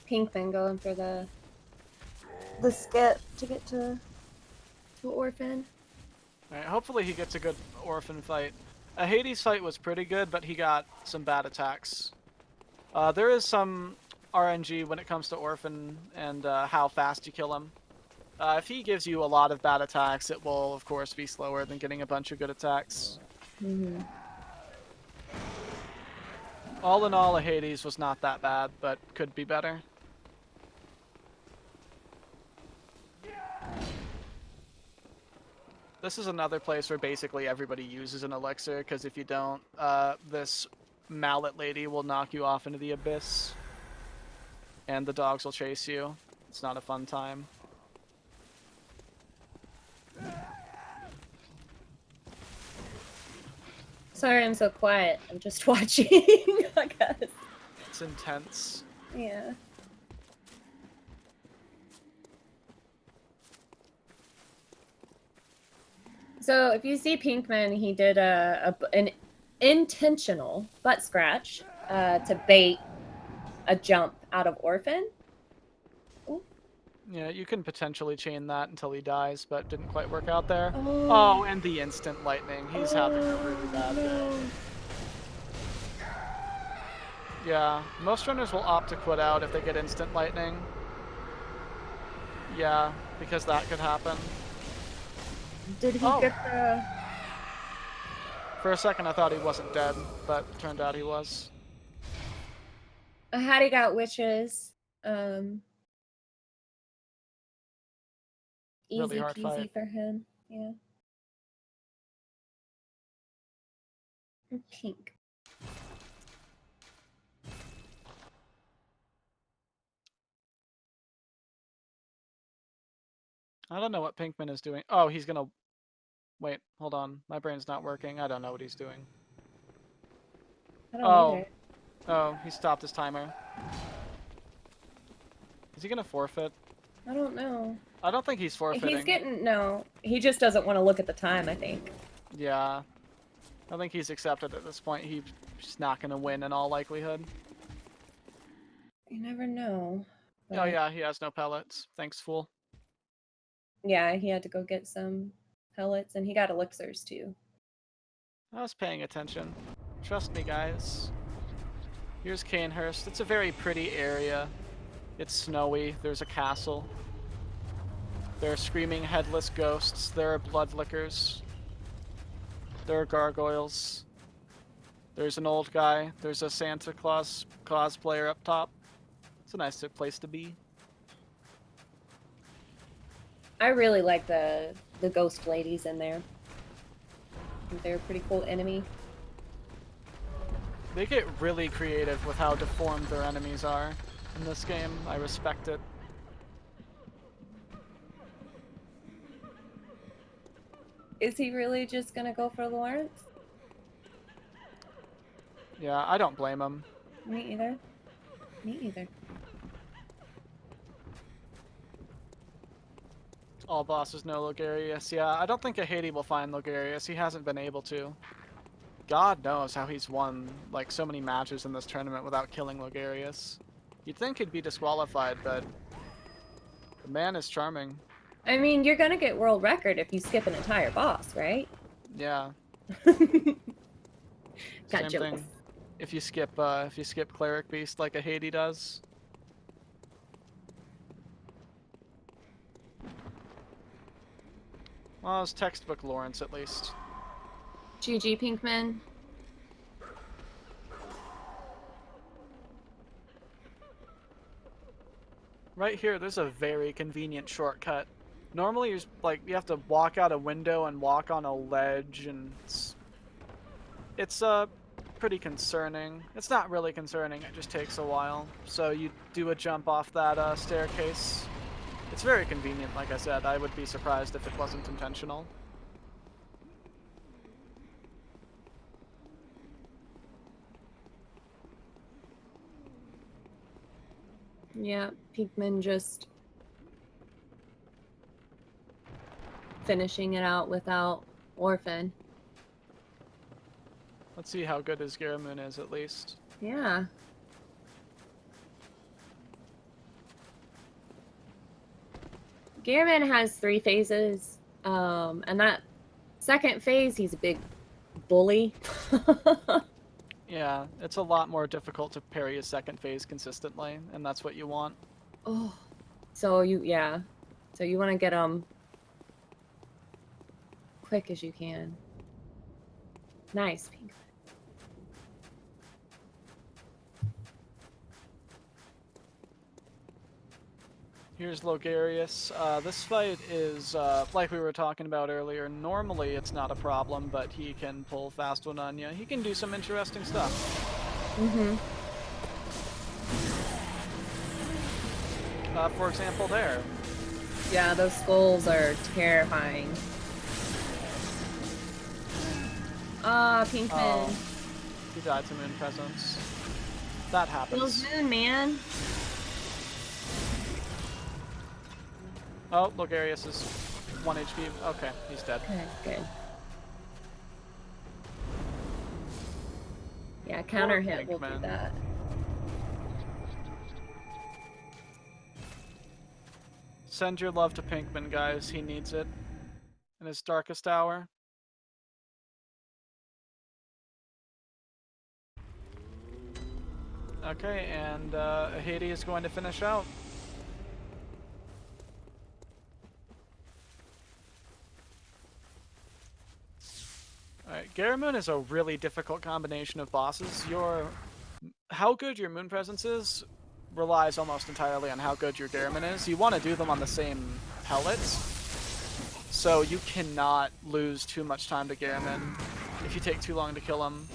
Pinkman going for the skip to get to Orphan. Alright, hopefully he gets a good Orphan fight. Ahady's fight was pretty good, but he got some bad attacks. There is some RNG when it comes to Orphan and how fast you kill him. If he gives you a lot of bad attacks, it will, of course, be slower than getting a bunch of good attacks. Mm-hmm. All in all, Ahades was not that bad, but could be better. This is another place where basically everybody uses an elixir, because if you don't, this mallet lady will knock you off into the abyss. And the dogs will chase you. It's not a fun time. Sorry I'm so quiet. I'm just watching, I guess. It's intense. Yeah. So if you see Pinkman, he did an intentional butt scratch to bait a jump out of Orphan. Ooh. Yeah, you can potentially chain that until he dies, but didn't quite work out there. Oh, Oh, and the instant lightning. He's having a really bad day. Yeah, most runners will opt to quit out if they get instant lightning. Yeah, because that could happen. Did he get the... For a second I thought he wasn't dead, but turned out he was. Ahady got witches. Easy Really hard peasy fight. for him. Yeah. Pink. I don't know what Pinkman is doing. Oh, he's gonna... Wait, hold on. My brain's not working. I don't know what he's doing. I don't either. Oh, he stopped his timer. Is he gonna forfeit? I don't know. I don't think he's forfeiting. No. He just doesn't want to look at the time, I think. Yeah. I think he's accepted at this point. He's not gonna win in all likelihood. You never know. Oh yeah, he has no pellets. Thanks, fool. Yeah, he had to go get some pellets, and he got elixirs too. I was paying attention. Trust me, guys. Here's Canehurst. It's a very pretty area. It's snowy. There's a castle. There are screaming headless ghosts. There are blood lickers. There are gargoyles. There's an old guy. There's a Santa Claus cosplayer up top. It's a nice place to be. I really like the ghost ladies in there. I think they're a pretty cool enemy. They get really creative with how deformed their enemies are in this game. I respect it. Is he really just gonna go for Lawrence? Yeah, I don't blame him. Me either. Me either. All bosses know Logarius. Yeah, I don't think Ahady will find Logarius. He hasn't been able to. God knows how he's won like so many matches in this tournament without killing Logarius. You'd think he'd be disqualified, but the man is charming. I mean, you're gonna get world record if you skip an entire boss, right? Yeah. Got Same jealous. thing. If you skip Cleric Beast like Ahady does. Well, it's textbook Lawrence at least. GG Pinkman. Right here, there's a very convenient shortcut. Normally, you have to walk out a window and walk on a ledge, and it's pretty concerning. It's not really concerning. It just takes a while. So you do a jump off that staircase. It's very convenient. Like I said, I would be surprised if it wasn't intentional. Yeah, Pinkman just finishing it out without Orphan. Let's see how good his Garamoon is, at least. Yeah. Gearman has 3 phases, and that second phase, he's a big bully. Yeah, it's a lot more difficult to parry a second phase consistently, and that's what you want. Oh, so you want to get them quick as you can. Nice, Pink. Here's Logarius. This fight is, like we were talking about earlier, normally it's not a problem, but he can pull fast one on you. He can do some interesting stuff. Mm-hmm. For example, there. Yeah, those skulls are terrifying. Ah, Pinkman. Oh, he died to Moon Presence. That happens. Those Moon, man. Oh, Logarius is 1 HP. Okay, he's dead. Okay, good. Yeah, counter hit will do Pinkman. that. Send your love to Pinkman, guys. He needs it in his darkest hour. Okay, and Ahady is going to finish out. Alright, Garamoon is a really difficult combination of bosses. How good your Moon Presence is relies almost entirely on how good your Garamoon is. You want to do them on the same pellets, so you cannot lose too much time to Garamoon. If you take too long to kill him,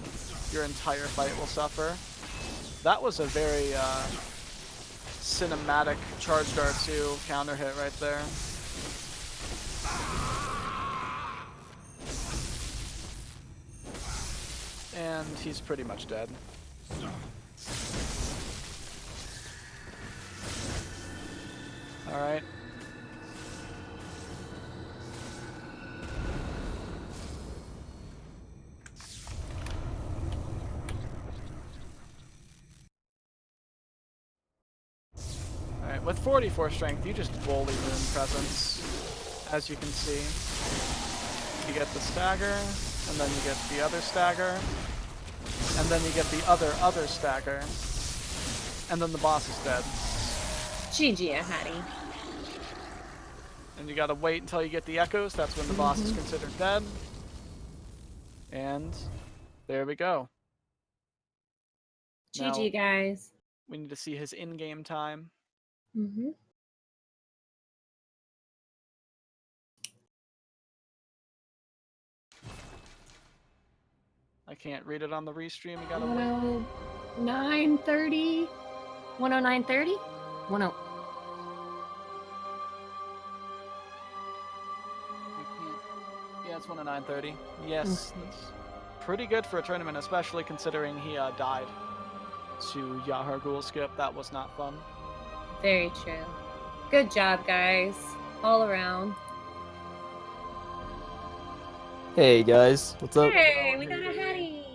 your entire fight will suffer. That was a very cinematic Charge Guard 2 counter hit right there. And he's pretty much dead. Alright. Alright, with 44 strength, you just bully Moon Presence, as you can see. You get the stagger, and then you get the other stagger, and then you get the other stagger, and then the boss is dead. GG, Ahady. And you gotta wait until you get the echoes, that's when the boss is considered dead. And there we go. GG, guys. We need to see his in-game time. Mm-hmm. I can't read it on the restream. You gotta wait. 109.30? 109.30? 10. Yeah, it's 109.30. Yes, Okay. that's pretty good for a tournament, especially considering he died to Yahargul skip. That was not fun. Very true. Good job, guys. All around. Hey guys, what's up? Hey, we got Ahady.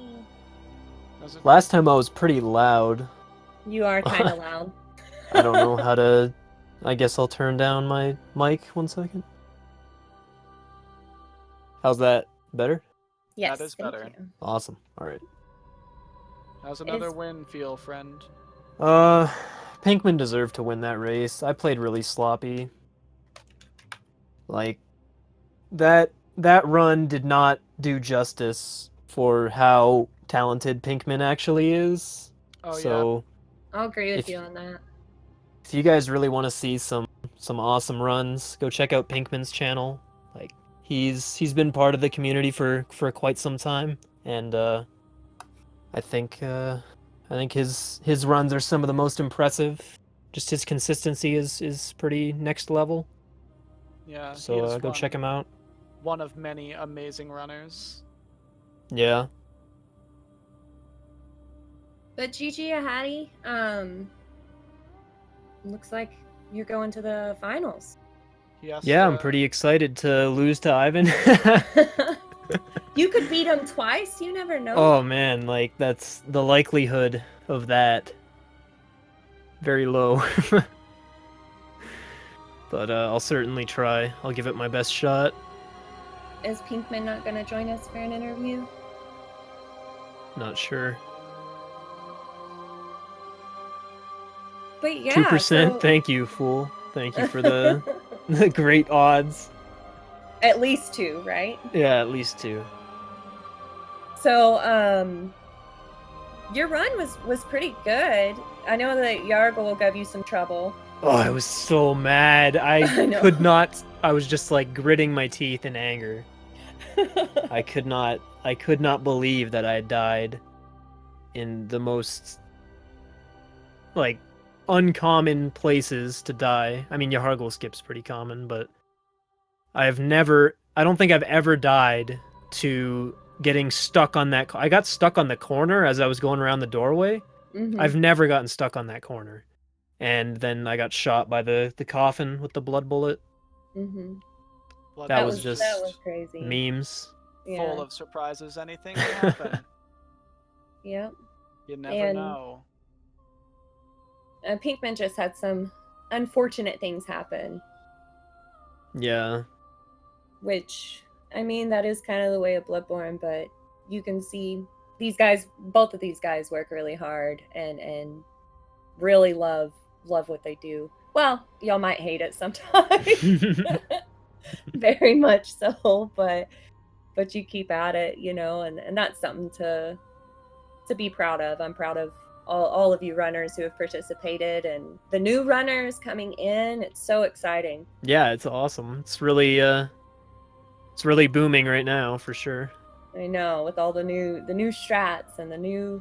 Last time I was pretty loud. You are kind of loud. I don't know how to... I guess I'll turn down my mic 1 second. How's that? Better? Yes, That is thank better. you. Awesome. Alright. How's another win feel, friend? Pinkman deserved to win that race. I played really sloppy. Like, that run did not do justice for how talented Pinkman actually is. Oh, so, I'll agree with you on that. if you guys really want to see some awesome runs, go check out Pinkman's channel. Like, he's been part of the community for quite some time, and I think his runs are some of the most impressive. Just his consistency is pretty next level. Yeah, So go check him out. One of many amazing runners. Yeah. But GG, Ahady, looks like you're going to the finals. Yeah, I'm pretty excited to lose to Ivan. You could beat him twice. You never know. Oh man, like that's the likelihood of that. Very low. But I'll certainly try. I'll give it my best shot. Is Pinkman not going to join us for an interview? Not sure. But yeah, 2%. so... Thank you, fool. Thank you for the the great odds. At least 2, right? Yeah, at least 2. So, your run was pretty good. I know that Yargle gave you some trouble. Oh, I was so mad. I could not. I was just like gritting my teeth in anger. I could not believe that I had died in the most like uncommon places to die. I mean, Yahargul skip's pretty common, but I don't think I've ever died to getting stuck on that. I got stuck on the corner as I was going around the doorway. Mm-hmm. I've never gotten stuck on that corner. And then I got shot by the coffin with the blood bullet. Mm-hmm. That was just crazy. Memes. Yeah. Full of surprises. Anything can happen. Yep. You never know. Pinkman just had some unfortunate things happen. Yeah. Which, I mean, that is kind of the way of Bloodborne, but you can see these guys, both of these guys work really hard and really love what they do. Well, y'all might hate it sometimes. Very much so, but you keep at it, you know, and that's something to be proud of. I'm proud of all of you runners who have participated and the new runners coming in. It's so exciting. Yeah, it's awesome. It's really booming right now for sure. I know, with all the new strats and the new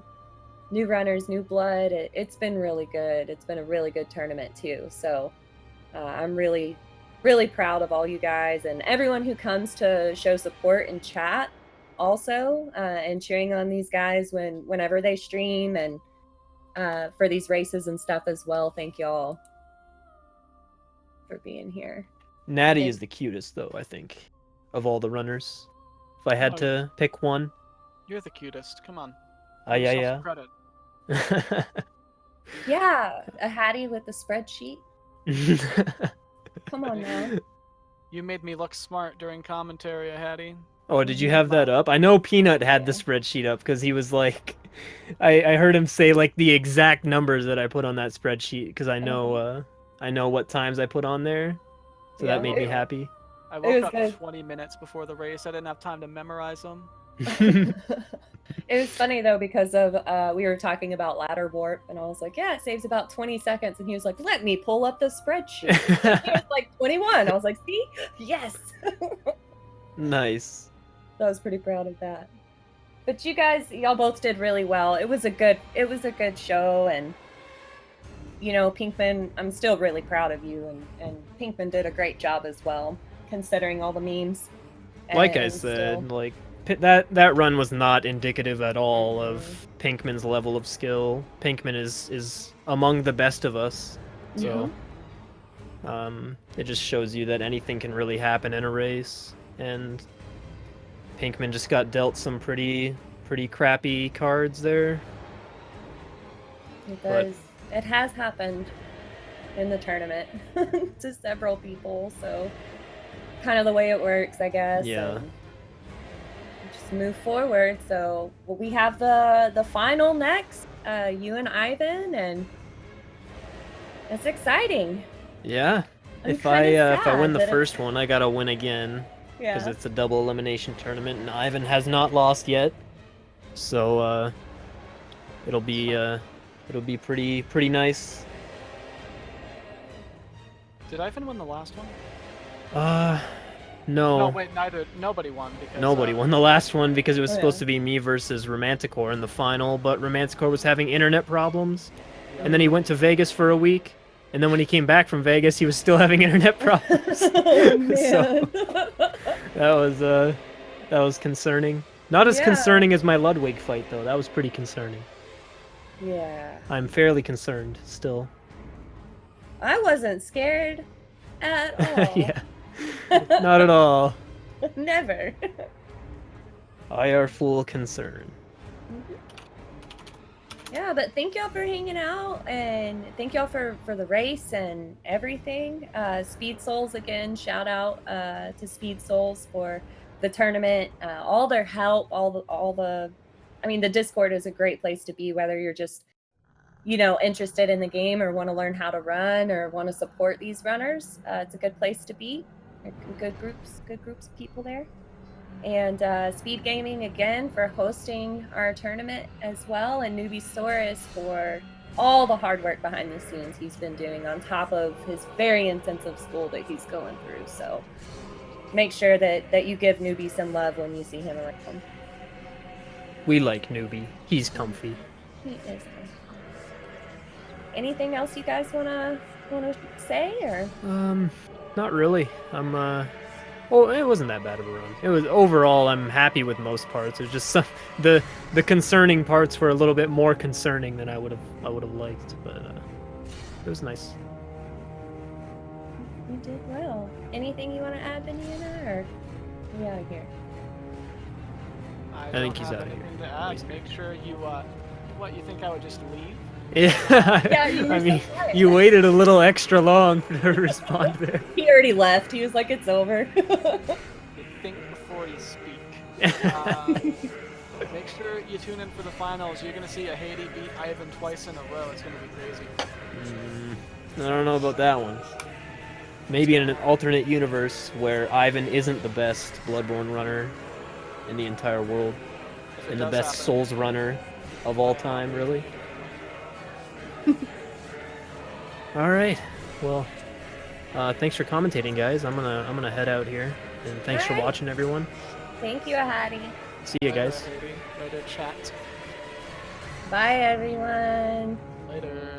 runners, new blood. It's been really good. It's been a really good tournament too. So I'm really, really proud of all you guys and everyone who comes to show support in chat also, and cheering on these guys whenever they stream and for these races and stuff as well. Thank y'all for being here. Natty is the cutest though, I think, of all the runners. If I had to pick one. You're the cutest. Come on. Yeah. Credit. Yeah, Ahady with the spreadsheet. Come on now. You made me look smart during commentary, Ahady. Oh, did you have that up? I know Peanut had the spreadsheet up because he was like, I heard him say like the exact numbers that I put on that spreadsheet because I know what times I put on there, so that made me happy. I woke up 20 minutes before the race. I didn't have time to memorize them. It was funny though because of we were talking about ladder warp, and I was like, "Yeah, it saves about 20 seconds," and he was like, "Let me pull up the spreadsheet." And he was like 21. I was like, "See, yes." Nice. So I was pretty proud of that. But you guys, y'all both did really well. It was a good show, and you know, Pinkman, I'm still really proud of you, and Pinkman did a great job as well, considering all the memes. Like I said, like that run was not indicative at all of Pinkman's level of skill. Pinkman is among the best of us, so it just shows you that anything can really happen in a race, and Pinkman just got dealt some pretty crappy cards there. It does. It has happened in the tournament to several people, so kind of the way it works, I guess. Yeah. And just move forward. So we have the final next, you and Ivan, and it's exciting. Yeah. If I win the first one, I gotta win again. Because it's a double elimination tournament, and Ivan has not lost yet. So it'll be pretty nice. Did Ivan win the last one? No. No, wait, nobody won because nobody won the last one because it was supposed to be me versus Romanticore in the final, but Romanticore was having internet problems, and then he went to Vegas for a week, and then when he came back from Vegas, he was still having internet problems. Oh, man. So that was concerning. Not as concerning as my Ludwig fight though. That was pretty concerning. Yeah. I'm fairly concerned still. I wasn't scared at all. Yeah. Not at all. Never. I are full concern. Yeah, but thank y'all for hanging out, and thank y'all for the race and everything. Speed Souls, again, shout out to Speed Souls for the tournament, all their help, all the I mean, the Discord is a great place to be, whether you're just, you know, interested in the game or want to learn how to run or want to support these runners. It's a good place to be. Good groups of people there. And SpeedGaming, again, for hosting our tournament as well, and Newbiesaurus for all the hard work behind the scenes he's been doing on top of his very intensive school that he's going through. So make sure that you give Newbie some love when you see him around. We like Newbie. He's comfy. He is comfy. Anything else you guys wanna say, or? Not really. Well, it wasn't that bad of a run. It was overall. I'm happy with most parts. It was just some the concerning parts were a little bit more concerning than I would have liked, but it was nice. You did well. Anything you want to add, Banana, or are we out of here? I think he's out of here. To add. Make sure you what you think I would just leave? Yeah, you waited a little extra long to respond there. He already left. He was like, "It's over." You think before you speak. Make sure you tune in for the finals. You're gonna see Ahady beat Ivan twice in a row. It's gonna be crazy. I don't know about that one. Maybe in an alternate universe where Ivan isn't the best Bloodborne runner in the entire world, and the best Souls runner of all time, really. All right. Well, thanks for commentating, guys. I'm gonna head out here, and thanks for watching, everyone. Thank you, Ahady. See you guys. Later, chat. Bye, everyone. Later.